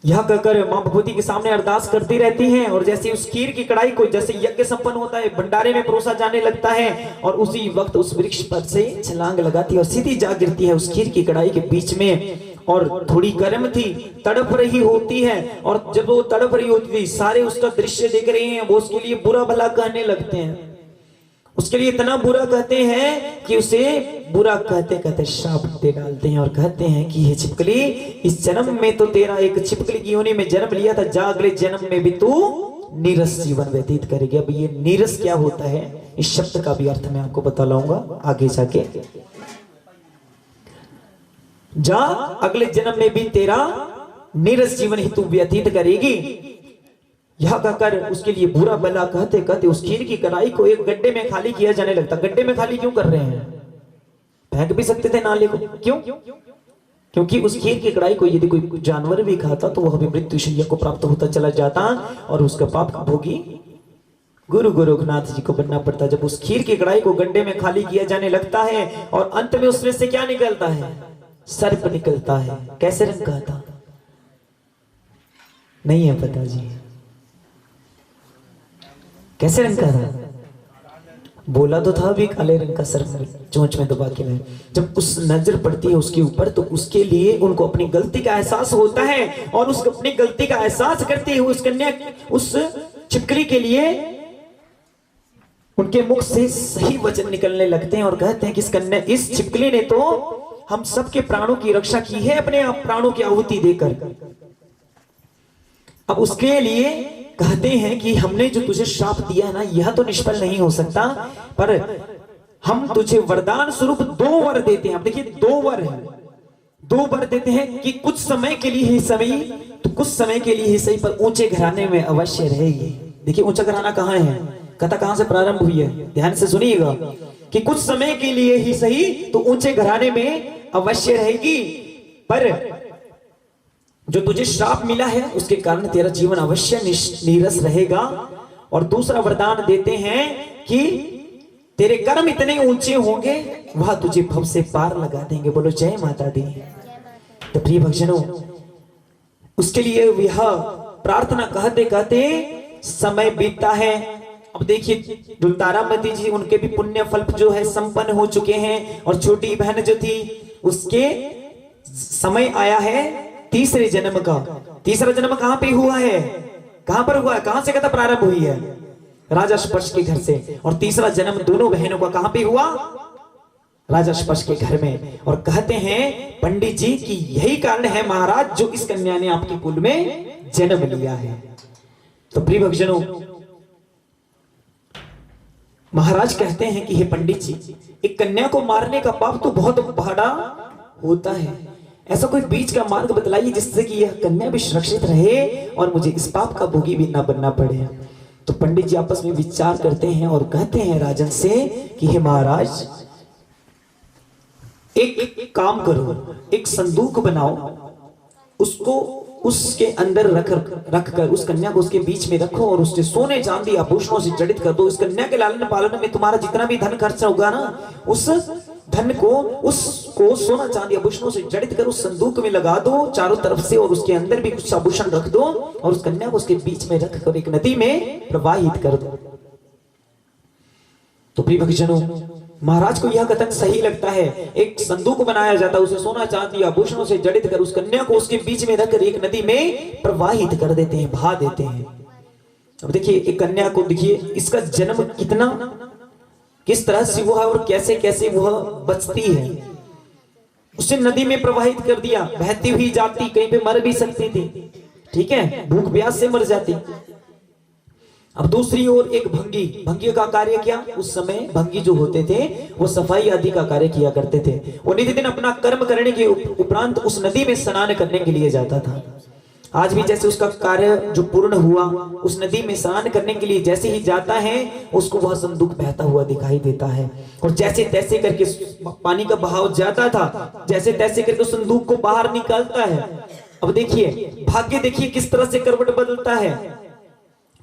[SPEAKER 6] यह कहकर मां भगवती के सामने अरदास करती रहती हैं। और जैसे उस खीर की कढ़ाई को जैसे यज्ञ संपन्न होता है, भंडारे में परोसा जाने लगता है और उसी वक्त उस वृक्ष पर से छलांग लगाती है और सीधी जा गिरती है उस खीर की कढ़ाई के बीच में। और थोड़ी गर्म थी, तड़प रही होती है। और जब वो तड़प रही होती थी, सारे उसका दृश्य देख रहे हैं, वो उसके लिए बुरा भला कहने लगते हैं। उसके लिए इतना बुरा कहते हैं कि उसे बुरा कहते कहते श्राप दे डालते हैं और कहते हैं कि ये छिपकली, इस जन्म में तो तेरा एक छिपकली की योनि में जन्म लिया था, जा अगले जन्म में भी तू नीरस जीवन व्यतीत करेगी। अब ये नीरस क्या होता है, इस शब्द का भी अर्थ मैं आपको बता लाऊंगा आगे जाके। जा अगले जन्म में भी तेरा नीरस जीवन ही तू व्यतीत करेगी। यह कहकर उसके लिए बुरा भला कहते कहते उस खीर की कढ़ाई को एक गड्ढे में खाली किया जाने लगता। गड्ढे में खाली क्यों कर रहे हैं? फेंक भी सकते थे नाले को। क्यों? क्योंकि उस खीर की कढ़ाई को यदि कोई जानवर भी खाता तो वह भी मृत्युशैया को प्राप्त होता चला जाता और उसका पाप का भोगी गुरु गोरखनाथ जी को बनना पड़ता। जब उस खीर की कढ़ाई को गड्ढे में खाली किया जाने लगता है और अंत में उसमें से क्या निकलता है? सर्प निकलता है। कैसे रंग का था? नहीं है पता जी। कैसे रंग का था? बोला तो था अभी, काले रंग का सर्प चोंच में दबा के लाए। जब उस नजर पड़ती है उसके ऊपर तो उसके लिए उनको अपनी गलती का एहसास होता है और उस अपनी गलती का एहसास करते हुए उस कन्या, उस छिपकली के लिए उनके मुख से सही वचन निकलने लगते हैं और कहते हैं कि इस कन्या, इस छिपकली ने तो हम सबके प्राणों की रक्षा की है अपने प्राणों की आहुति देकर। अब उसके लिए कहते हैं कि हमने जो तुझे श्राप दिया है ना, यह तो निष्फल नहीं हो सकता, पर हम तुझे वरदान स्वरूप 2 वर देते हैं। अब देखिए 2 वर है, 2 वर देते हैं कि कुछ समय के लिए ही सही, तो कुछ समय के लिए ही सही, पर ऊंचे घराने में अवश्य रहेगी। देखिए ऊंचा घराना कहाँ है, कथा कहां से प्रारंभ हुई है, ध्यान से सुनिएगा कि कुछ समय के लिए ही सही तो ऊंचे घराने में अवश्य रहेगी, पर जो तुझे श्राप मिला है उसके कारण तेरा जीवन अवश्य नीरस रहेगा। और दूसरा वरदान देते हैं कि तेरे कर्म इतने ऊंचे होंगे वह तुझे भव से पार लगा देंगे। बोलो जय माता दी। तो प्रिय भक्तजनों, उसके लिए यह प्रार्थना कहते कहते समय बीतता है। अब देखिए जो तारामती जी, उनके भी पुण्य फल जो है संपन्न हो चुके हैं और छोटी बहन जो थी उसके समय आया है तीसरे जन्म का। तीसरा जन्म कहां पे हुआ है, कहां पर हुआ है, कहां से कथा प्रारंभ हुई है? राजा स्पर्श के घर से। और तीसरा जन्म दोनों बहनों का कहां पे हुआ? राजा स्पर्श के घर में। और कहते हैं पंडित जी कि यही कारण है महाराज जो इस कन्या ने आपके कुल में जन्म लिया है। तो प्रिय भक्तजनों, महाराज कहते हैं कि हे पंडित जी, एक कन्या को मारने का पाप तो बहुत बड़ा होता है, ऐसा कोई बीच का मार्ग बतलाइए जिससे कि यह कन्या भी सुरक्षित रहे और मुझे इस पाप का भोगी भी ना बनना पड़े। तो पंडित जी आपस में विचार करते हैं और कहते हैं राजन से कि हे महाराज, एक काम करो, एक संदूक बनाओ, उसको उसके अंदर रख कर उस कन्या को उसके बीच में रखो और उससे सोने चांदी आभूषणों से जड़ित कर दो। इस कन्या के लालन पालन में तुम्हारा जितना भी धन खर्च होगा ना, उस धन को उसको सोना चांदी आभूषणों से जड़ित कर उस संदूक में लगा दो चारों तरफ से, और उसके अंदर भी कुछ आभूषण रख दो और उस कन्या को उसके बीच में रख कर एक नदी में प्रवाहित कर दो। तो प्रिय भक्तजनों, महाराज को यह कथन सही लगता है। एक संदूक बनाया जाता है, उसे सोना चांदी आभूषणों से जड़ित कर उस कन्या को उसके बीच में रखकर एक नदी में प्रवाहित कर देते हैं, बहा देते हैं। अब देखिए एक कन्या को, देखिए इसका जन्म किस तरह से वह और कैसे कैसे वह बचती है। उसे नदी में प्रवाहित कर दिया, बहती हुई जाती, कहीं पे मर भी सकती थी, ठीक है, भूख प्यास से मर जाती। अब दूसरी ओर एक भंगी, भंगी का कार्य क्या, उस समय भंगी जो होते थे वो सफाई आदि का कार्य किया करते थे। वो नित्य अपना कर्म करने के उपरांत उस नदी में स्नान करने के लिए जाता था। आज भी जैसे उसका कार्य जो पूर्ण हुआ, उस नदी में स्नान करने के लिए जैसे ही जाता है उसको वह संदूक बहता हुआ दिखाई देता है, और जैसे तैसे करके पानी का बहाव ज्यादा था, जैसे तैसे करके उस संदूक को बाहर निकालता है। अब देखिए भाग्य, देखिए किस तरह से करवट बदलता है।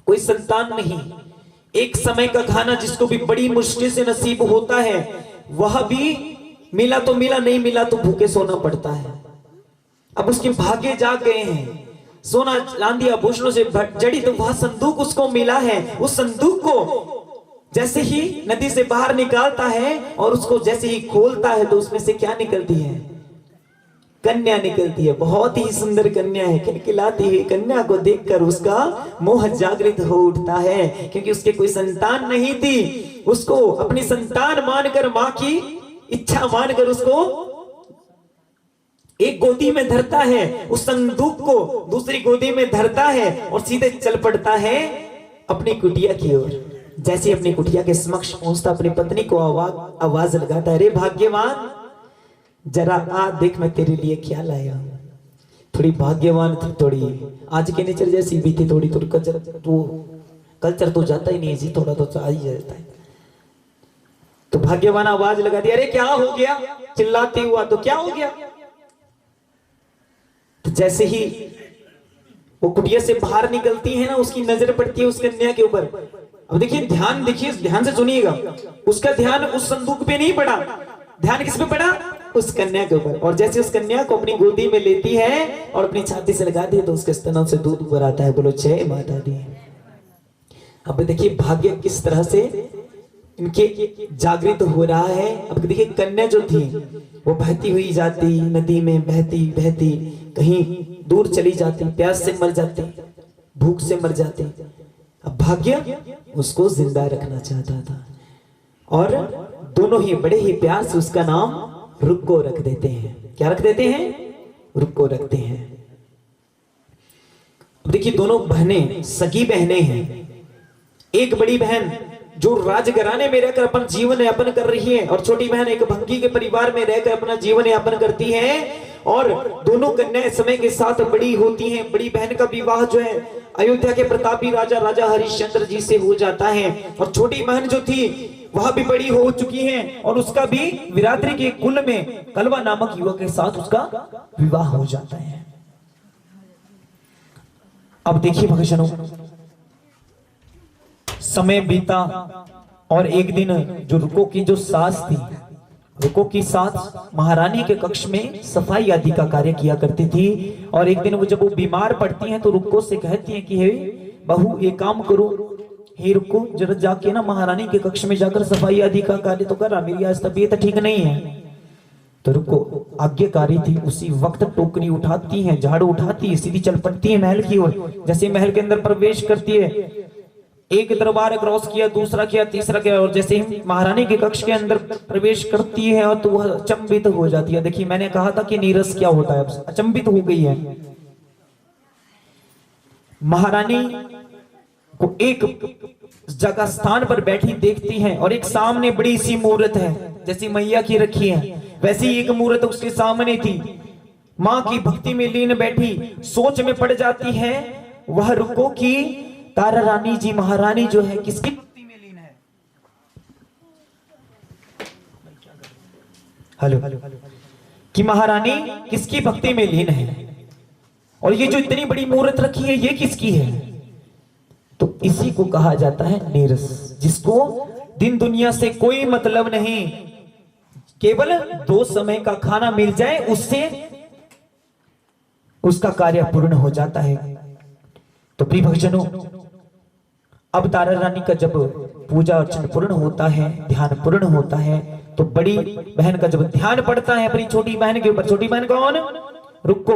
[SPEAKER 6] कोई संतान नहीं, एक समय का खाना जिसको भी बड़ी मुश्किल से नसीब होता है, वह भी मिला तो मिला, नहीं मिला तो भूखे सोना पड़ता है। अब उसके भाग्य जाग गए हैं, सोना चांदी आभूषणों से जड़ी, तो वह संदूक उसको मिला है। उस संदूक को जैसे ही नदी से बाहर निकालता है और उसको जैसे ही खोलता है तो उसमें से क्या निकलती है, कन्या निकलती है। बहुत ही सुंदर कन्या है। खिलखिलाती हुई कन्या को देखकर उसका मोह जागृत हो उठता है, क्योंकि उसके कोई संतान नहीं थी। उसको अपनी संतान मानकर, मां की इच्छा मानकर उसको एक गोदी में धरता है, उस संदूक को दूसरी गोदी में धरता है और सीधे चल पड़ता है अपनी कुटिया की ओर। जैसे अपनी कुटिया के समक्ष पहुंचता, अपनी पत्नी को आवाज लगाता है, अरे भाग्यवान, जरा आ देख मैं तेरे लिए क्या लाया हूं। थोड़ी भाग्यवान थी, थोड़ी आज के नेचर जैसी भी थी, थोड़ी कल्चर तो जाता ही नहीं है जी, थोड़ा तो आ ही जाता है। तो भाग्यवान आवाज लगा दी, अरे क्या हो गया, चिल्लाती हुआ, तो क्या हो गया। तो जैसे ही वो कुटिया से बाहर निकलती है ना, उसकी नजर पड़ती है उस कन्या के ऊपर। अब देखिए ध्यान से सुनिएगा, उसका ध्यान उस संदूक पे नहीं पड़ा, ध्यान किस पे पड़ा, उस कन्या के ऊपर। और जैसे उस कन्या को अपनी गोदी में लेती है और अपनी छाती से लगा दी, तो उसके स्तनों से दूध ऊपर आता है। बोलो जय माता दी। अब देखिए भाग्य किस तरह से इनके जागृत हो रहा है। अब देखिए कन्या जो थी वो बहती हुई जाती, नदी में बहती बहती कहीं दूर चली जाती, प्यास से मर जाती, भूख से मर जाती। अब भाग्य उसको जिंदा रखना चाहता था और दोनों ही बड़े ही प्यार से उसका नाम रुक्को रख देते हैं। क्या रख देते हैं, रुक्को रखते हैं। अब देखिए दोनों बहनें सगी बहनें हैं। एक बड़ी बहन जो राजघराने में रहकर अपन जीवन यापन कर रही है, और छोटी बहन एक भंगी के परिवार में रहकर अपना जीवन यापन करती है। और दोनों कन्याएं समय के साथ बड़ी होती हैं। बड़ी बहन का विवाह जो है अयोध्या के प्रतापी राजा हरिश्चंद्र जी से हो जाता है, और छोटी बहन जो थी वह भी बड़ी हो चुकी है, और उसका भी विरादरी के कुल में कलवा नामक युवक के साथ उसका विवाह हो जाता है। अब देखिए भक्तजनों, समय बीता और एक दिन जो रुको की जो सास थी, रुको की सास महारानी के कक्ष में सफाई आदि का कार्य किया करती थी। और एक दिन वो जब वो बीमार पड़ती हैं तो रुको से कहती हैं कि हे बहू, ये काम करो, हे रुको जरा जाके ना महारानी के कक्ष में जाकर सफाई आदि का कार्य तो करा, मेरी आज तबीयत ठीक नहीं है। तो रुको आज्ञाकारी थी, उसी वक्त टोकरी उठाती है, झाड़ू उठाती है, सीधी चल पड़ती है महल की ओर। जैसे महल के अंदर प्रवेश करती है, एक दरबार क्रॉस किया, दूसरा किया, तीसरा किया, और जैसे ही महारानी के कक्ष के अंदर प्रवेश करती है तो वह अचंभित हो जाती है। देखिए मैंने कहा था कि नीरस क्या होता है, अचंभित हो गई है। महारानी को एक जगह स्थान पर बैठी देखती हैं, और एक सामने बड़ी सी मूर्त है, जैसी मैया की रखी है वैसी एक मूर्त उसके सामने थी। मां की भक्ति में लीन बैठी सोच में पड़ जाती है। वह रुको की तारा रानी जी महारानी जो है किसकी भक्ति में लीन है। हेलो कि महारानी किसकी भक्ति में लीन है, और ये जो इतनी बड़ी मूर्त रखी है ये किसकी है। तो इसी को कहा जाता है नीरस, जिसको दिन दुनिया से कोई मतलब नहीं, केवल 2 समय का खाना मिल जाए उससे उसका कार्य पूर्ण हो जाता है। तो प्रिय भक्तजनों, अब तारा रानी का जब पूजा अर्चन पूर्ण होता है, ध्यान पूर्ण होता है, तो बड़ी बहन का जब ध्यान पड़ता है अपनी छोटी बहन के ऊपर, छोटी बहन कौन, रुको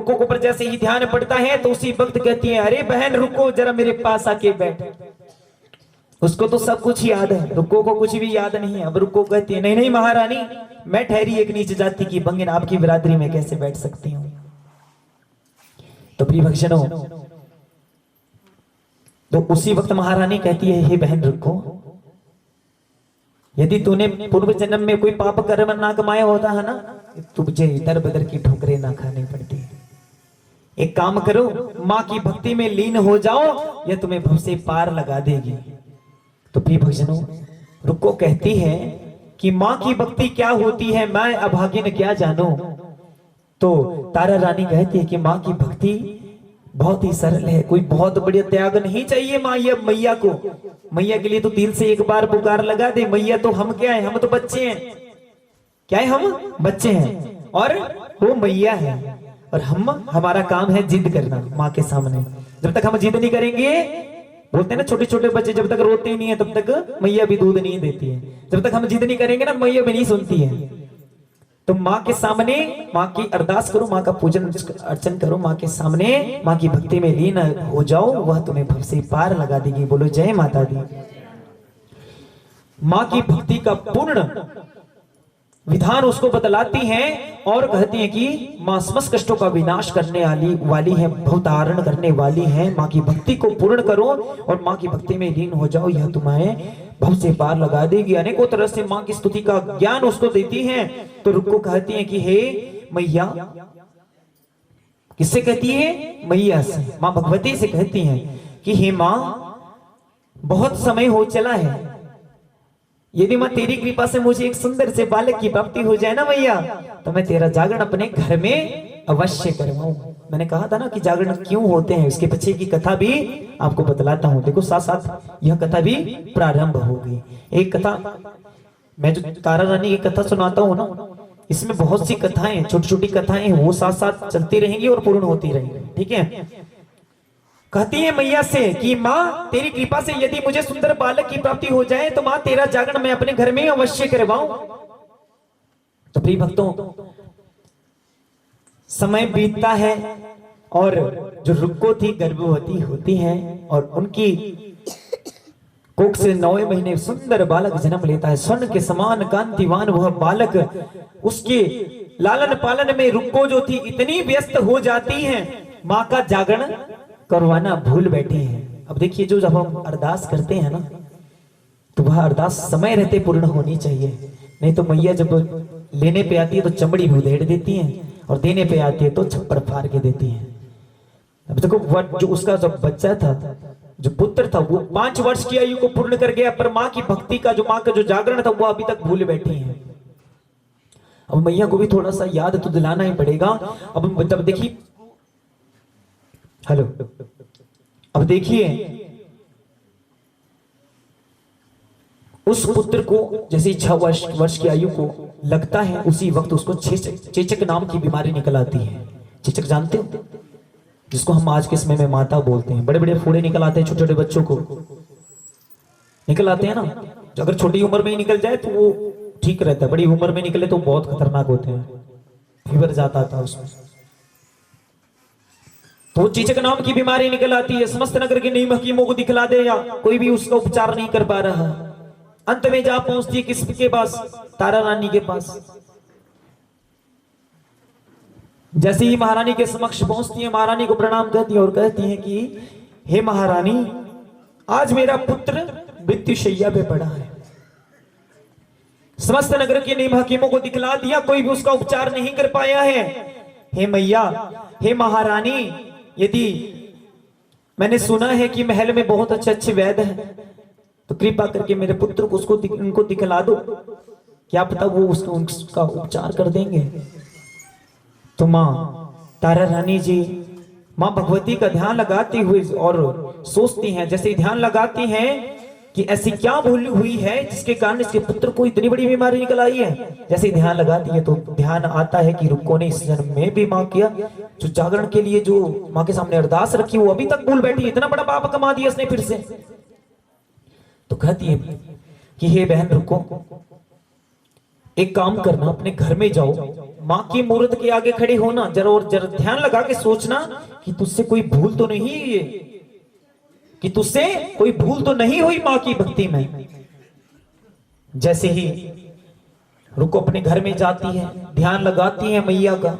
[SPEAKER 6] के ऊपर जैसे ही ध्यान पड़ता है तो उसी वक्त कहती है, अरे बहन रुको जरा मेरे पास आके बैठ। उसको तो सब कुछ याद है, रुक्को को कुछ भी याद नहीं है। अब रुक्को कहती है नहीं नहीं महारानी, मैं ठहरी एक नीच जाति की बंगिन आपकी बिरादरी में कैसे बैठ सकती हूँ। तो प्रिय भक्तजनों, तो उसी वक्त महारानी कहती है हे बहन रुक्को, यदि तूने पूर्व जन्म में कोई पाप कर्म ना कमाया होता है ना, तुझे इधर बदर की ठोकरें ना खानी पड़ती। एक काम करो, माँ की भक्ति में लीन हो जाओ, यह तुम्हें भव से पार लगा देगी। तो प्रिय भक्तजनों, रुक्को कहती है कि माँ की भक्ति क्या होती है मैं अभागिन क्या जानू। तो तारा रानी कहती है कि माँ की भक्ति बहुत ही सरल है, कोई बहुत बड़ी त्याग नहीं चाहिए मैया को। मैया के लिए तो दिल से एक बार पुकार लगा दे। मैया तो हम क्या है, हम तो बच्चे हैं। क्या है, हम बच्चे हैं और वो मैया है। और हमारा काम है जिद करना माँ के सामने। जब तक हम जिद नहीं करेंगे, बोलते हैं ना छोटे छोटे बच्चे जब तक रोते नहीं है तब तक मैया भी दूध नहीं देती है। जब तक हम जिद नहीं करेंगे ना, मैया भी नहीं सुनती है। तो माँ के सामने माँ की अरदास करो, माँ का पूजन अर्चन करो, माँ के सामने माँ की भक्ति में लीन हो जाओ, वह तुम्हें भव से पार लगा देगी। बोलो जय माता दी। माँ की भक्ति का पूर्ण विधान उसको बतलाती हैं और कहती हैं कि माँ समस्त कष्टों का विनाश करने वाली है, भवतारण करने वाली है। माँ की भक्ति को पूर्ण करो और माँ की भक्ति में लीन हो जाओ, यह तुम्हें भव से पार लगा देगी। अनेकों तरह से माँ की स्तुति का ज्ञान उसको देती है। तो रुक्को कहती है कि हे मैया, किससे कहती है? मैया से, माँ भगवती से कहती है कि हे माँ, बहुत समय हो चला है, यदि माँ तेरी कृपा से मुझे एक सुंदर से बालक की प्राप्ति हो जाए ना मैया, तो मैं तेरा जागरण अपने घर में अवश्य करवाऊं। मैंने कहा था ना कि जागरण क्यों होते हैं, इसके पीछे की कथा भी आपको बतलाता हूं। देखो साथ साथ यह कथा भी प्रारंभ होगी। एक कथा, मैं जो तारा रानी की कथा सुनाता हूँ ना, इसमें बहुत सी कथाएं, छोटी छोटी कथाएं, वो साथ साथ चलती रहेंगी और पूर्ण होती रहेंगी। ठीक है। कहती है मैया से कि माँ तेरी कृपा से यदि मुझे सुंदर बालक की प्राप्ति हो जाए तो माँ तेरा जागरण मैं अपने घर में अवश्य करवाऊं। तो प्रिय भक्तों, समय बीतता है और जो रुक्को थी गर्भवती होती है और उनकी कोख से 9वें महीने सुंदर बालक जन्म लेता है। स्वर्ण के समान कांतिवान वह बालक, उसके लालन पालन में रुक्को जो थी इतनी व्यस्त हो जाती है, माँ का जागरण करवाना भूल बैठी है। अब देखिए, जो जब हम अरदास करते हैं ना, तो वह अरदास समय रहते पूर्ण होनी चाहिए। नहीं तो मैया जब लेने पे आती है तो चमड़ी उधेड़ देती है और देने पे आती है तो छप्पड़ फाड़ के देती है। अब देखो, वह जो उसका जब बच्चा था, जो पुत्र था, वो 5 वर्ष की आयु को पूर्ण कर गया, पर माँ की भक्ति का, जो माँ का जो जागरण था, वो अभी तक भूल बैठी है। अब मैया को भी थोड़ा सा याद तो दिलाना ही पड़ेगा। अब जब देखिए, हेलो, अब देखिए, उस पुत्र को जैसे 6 वर्ष की आयु को लगता है, उसी वक्त उसको चेचक नाम की बीमारी निकल आती है। चेचक जानते हो, जिसको हम आज के समय में माता बोलते हैं। बड़े बड़े फोड़े निकल आते हैं, छोटे छोटे बच्चों को निकल आते हैं ना। जो अगर छोटी उम्र में ही निकल जाए तो वो ठीक रहता है, बड़ी उम्र में निकले तो बहुत खतरनाक होते हैं, फीवर जाता था उसमें। तो चेचक नाम की बीमारी निकल आती है। समस्त नगर के नियम हकीमों को दिखला दे, या कोई भी उसका उपचार नहीं कर पा रहा। अंत में जा पहुंचती है किसके पास? तारा रानी के पास। जैसे ही महारानी के समक्ष पहुंचती है, महारानी को प्रणाम करती है और कहती है कि हे महारानी, आज मेरा पुत्र मृत्युशैया पे पड़ा है। समस्त नगर के नियम हकीमों को दिखला दिया, कोई भी उसका उपचार नहीं कर पाया है। हे मैया, हे महारानी, यदि मैंने सुना है कि महल में बहुत अच्छे अच्छे वैद्य हैं, तो कृपा करके मेरे पुत्र को उनको दिखला दो, क्या पता वो उसका उपचार कर देंगे। तो माँ तारा रानी जी माँ भगवती का ध्यान लगाती हुई और सोचती हैं, जैसे ध्यान लगाती हैं कि ऐसी क्या भूल हुई है जिसके कारण इसके पुत्र को इतनी बड़ी बीमारी निकल आई है। जैसे ध्यान लगाती है तो ध्यान आता है कि रुक्को ने इस जन्म में भी माँ किया, जो जागरण के लिए जो माँ के सामने अरदास रखी वो अभी तक भूल बैठी, इतना बड़ा पाप कमा दिया इसने फिर से। तो कहती है कि हे बहन रुको, एक काम करना, अपने घर में जाओ, माँ की मूर्त के आगे खड़े होना जरा, और जरा ध्यान लगा के सोचना कि तुझसे कोई भूल तो नहीं है ये। कि तुझसे कोई भूल तो नहीं हुई माँ की भक्ति में। जैसे ही रुको अपने घर में जाती है, ध्यान लगाती है मैया का।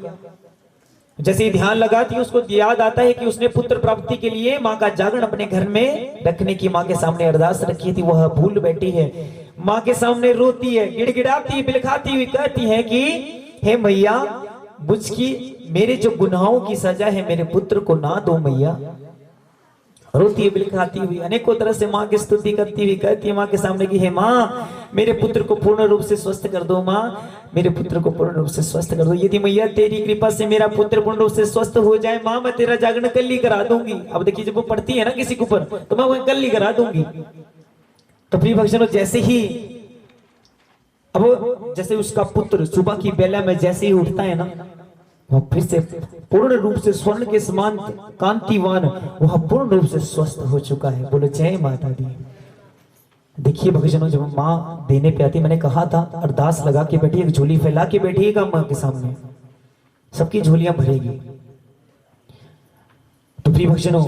[SPEAKER 6] जैसे ही ध्यान लगाती है, उसको याद आता है कि उसने पुत्र प्राप्ति के लिए माँ का जागरण अपने घर में रखने की माँ के सामने अरदास रखी थी। वह भूल बैठी है, माँ के सामने रोती है, गिड़गिड़ाती है, बिलखाती हुई कहती है कि हे मैया, मुझकी मेरे जो गुनाहों की सजा है मेरे पुत्र को ना दो मैया। रोती है, बिलखाती हुई, अनेकों तरह से माँ की स्तुति करती हुई कहती है माँ के सामने कि हे माँ, मेरे पुत्र को पूर्ण रूप से स्वस्थ कर दो माँ, मेरे पुत्र को पूर्ण रूप से स्वस्थ कर दो। यदि मैया तेरी कृपा से मेरा पुत्र पूर्ण रूप से स्वस्थ हो जाए माँ, मैं तेरा जागरण कल ही करा दूंगी। अब देखिए, जब वो पढ़ती है ना किसी के ऊपर, तो मैं वह कल ही करा दूंगी। तो प्रिय भक्तों, जैसे ही अब जैसे उसका पुत्र सुबह की बेला में जैसे ही उठता है ना, वह फिर से पूर्ण रूप से स्वर्ण के समान कांतिवान, वह पूर्ण रूप से स्वस्थ हो चुका है। बोले जय माता दी। देखिए भक्तजनों, जब माँ देने पे आती, मैंने कहा था अरदास लगा के बैठी, एक झोली फैला के बैठिएगा माँ के सामने, सबकी झोलियां भरेगी। तो प्रिय भक्तजनों,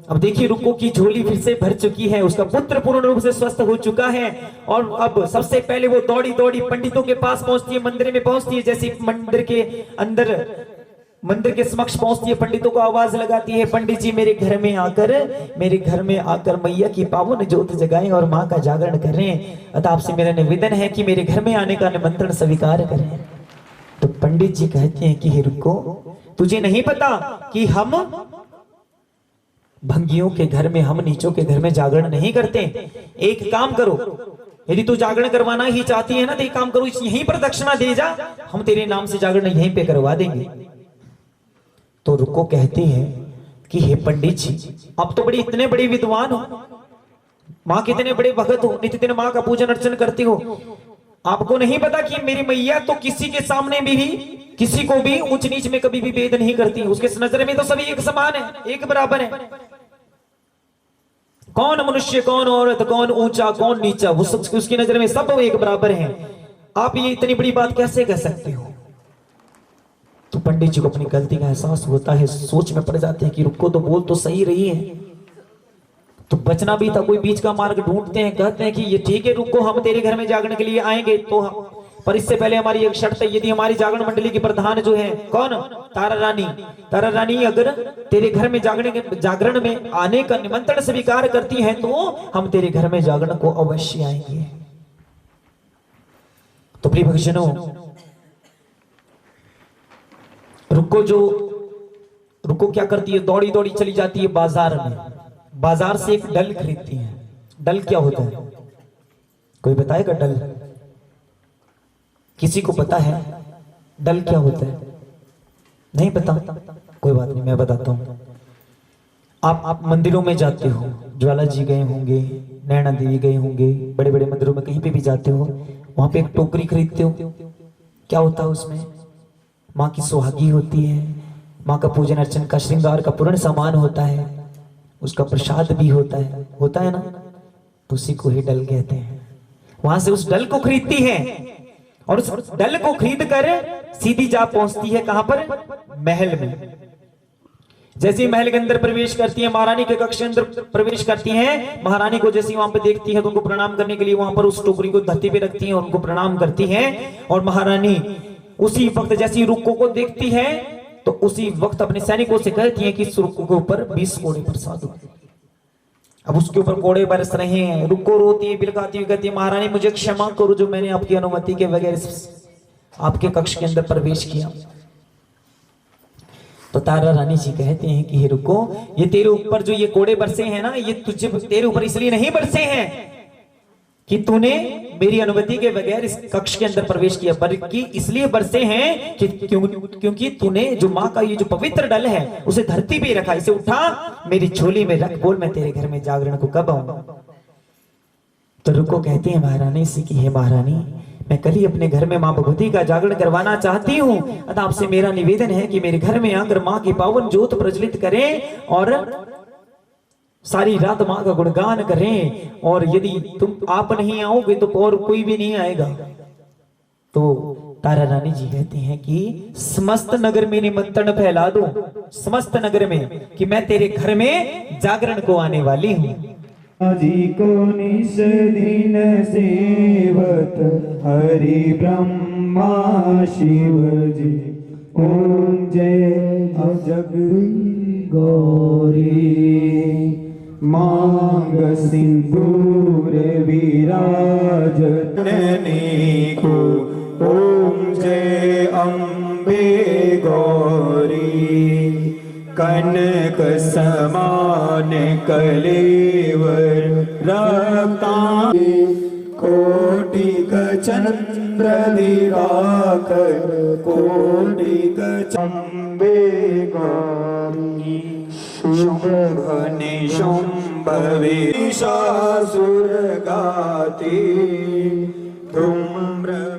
[SPEAKER 6] अब देखिए रुक्को की झोली फिर से भर चुकी है, उसका पुत्र पूर्ण रूप से स्वस्थ हो चुका है। और अब सबसे पहले वो दौड़ी दौड़ी पंडितों के पास पहुंचती है, मंदिर में पहुंचती है। जैसे मंदिर के अंदर, मंदिर के समक्ष पहुंचती है, पंडितों को आवाज लगाती है, पंडित जी मेरे घर में आकर मैया की पावन ज्योत जगाएं और माँ का जागरण करें। अतः आपसे मेरा निवेदन है कि मेरे घर में आने का निमंत्रण स्वीकार करें। तो पंडित जी कहते हैं कि हे रुक्को, तुझे नहीं पता कि हम भंगियों के घर में, हम नीचों के घर में जागरण नहीं करते। एक काम करो, यदि तू जागरण करवाना ही चाहती है ना, तो एक काम करो, यहीं पर दक्षिणा दे जा, हम तेरे नाम से जागरण यहीं पे करवा देंगे। तो रुको कहते हैं कि हे पंडित जी, आप तो बड़ी इतने बड़े विद्वान हो, माँ के इतने बड़े भगत हो, नित्य दिन माँ का पूजन अर्चन करते हो, आपको नहीं पता कि मेरी मैया तो किसी के सामने भी किसी को भी ऊंच नीच में कभी भी भेद नहीं करती। उसके नजर में तो सभी एक समान है, एक बराबर है। कौन मनुष्य, कौन औरत, कौन ऊंचा, कौन नीचा, वो सब उसकी नजर में सब एक बराबर हैं। आप ये इतनी बड़ी बात कैसे कह सकते हो? तो पंडित जी को अपनी गलती का एहसास होता है, सोच में पड़ जाते हैं कि रुको तो बोल तो सही रही है, तो बचना भी था, कोई बीच का मार्ग ढूंढते हैं। कहते हैं कि ये ठीक है रुको, हम तेरे घर में जागरण के लिए आएंगे, तो पर इससे पहले हमारी एक शर्त है, यदि हमारी जागरण मंडली की प्रधान जो है कौन, तारा रानी अगर तेरे घर में जागरण में आने का निमंत्रण स्वीकार करती है, तो हम तेरे घर में जागरण को अवश्य आएंगे। तो प्रिय भक्तजनों, रुको क्या करती है, दौड़ी दौड़ी चली जाती है बाजार में, बाजार से एक डल खरीदती है। डल क्या होता है, कोई बताएगा? डल किसी को पता है? डल क्या होता है? नहीं पता? कोई बात नहीं, मैं बताता हूँ। आप मंदिरों में जाते हो, ज्वाला जी गए होंगे, नैना देवी गए होंगे, बड़े बड़े मंदिरों में कहीं पे भी जाते हो, वहां पे एक टोकरी खरीदते हो। क्या होता है उसमें? माँ की सुहागी होती है, माँ का पूजन अर्चन का श्रृंगार का पूर्ण सामान होता है, उसका प्रसाद भी होता है ना, तो उसी को ही डल कहते हैं। वहां से उस डल को खरीदती है और उस डल को खरीद कर सीधी जा पहुंचती है कहां पर? महल में। जैसे ही महल के अंदर प्रवेश करती है, महारानी के कक्ष के अंदर प्रवेश करती हैं, महारानी को जैसे वहां पे देखती है तो उनको प्रणाम करने के लिए वहां पर उस टोकरी को धरती पे रखती है और उनको प्रणाम करती है। और महारानी उसी वक्त जैसे रुक्को को देखती है तो उसी वक्त अपने सैनिकों से कहती है कि इस रुक्को के ऊपर 20 कोड़े बरसा दो। अब उसके ऊपर कोड़े बरस रहे हैं, रुक्को रोती है, बिलखाती हुई कहती है, महारानी मुझे क्षमा करो जो मैंने आपकी अनुमति के बगैर आपके कक्ष के अंदर प्रवेश किया। तो तारा रानी जी कहते हैं कि हे रुक्को, ये तेरे ऊपर जो ये कोड़े बरसे हैं ना, ये तुझे तेरे ऊपर इसलिए नहीं बरसे हैं कि तूने मेरी अनुमति के बगैर इस कक्ष के अंदर प्रवेश किया, बल्कि इसलिए बरसे हैं कि क्योंकि तूने जो माँ का ये जो पवित्र डल है उसे धरती पे रखा, इसे उठा मेरी झोली में रख, बोल मैं तेरे घर में जागरण को कब आऊंगा। तो रुको कहती है महारानी से कि हे महारानी, मैं कल ही अपने घर में माँ भगवती का जागरण करवाना चाहती हूँ, अतः आपसे मेरा निवेदन है कि मेरे घर में आकर माँ की पावन ज्योत प्रज्वलित करें और सारी रात माँ का गुणगान करें, और यदि तुम आप नहीं आओगे तो और कोई भी नहीं आएगा। तो तारा रानी जी कहते हैं कि समस्त नगर में निमंत्रण फैला दूं, समस्त नगर में, कि मैं तेरे घर में जागरण को आने वाली हूँ।
[SPEAKER 2] जी को निश दिन सेवत हरि ब्रह्मा शिव जी, ओम जय जग गौरी मांग सिंदूर विराज को, ओम जय अम्बे गौरी कनक समान कलेवर रक्ता, कोटिक चंद्र दिवाकर कोटिक चंबे गौरी शुभ निशुंभवे शासुर गाती धूम्र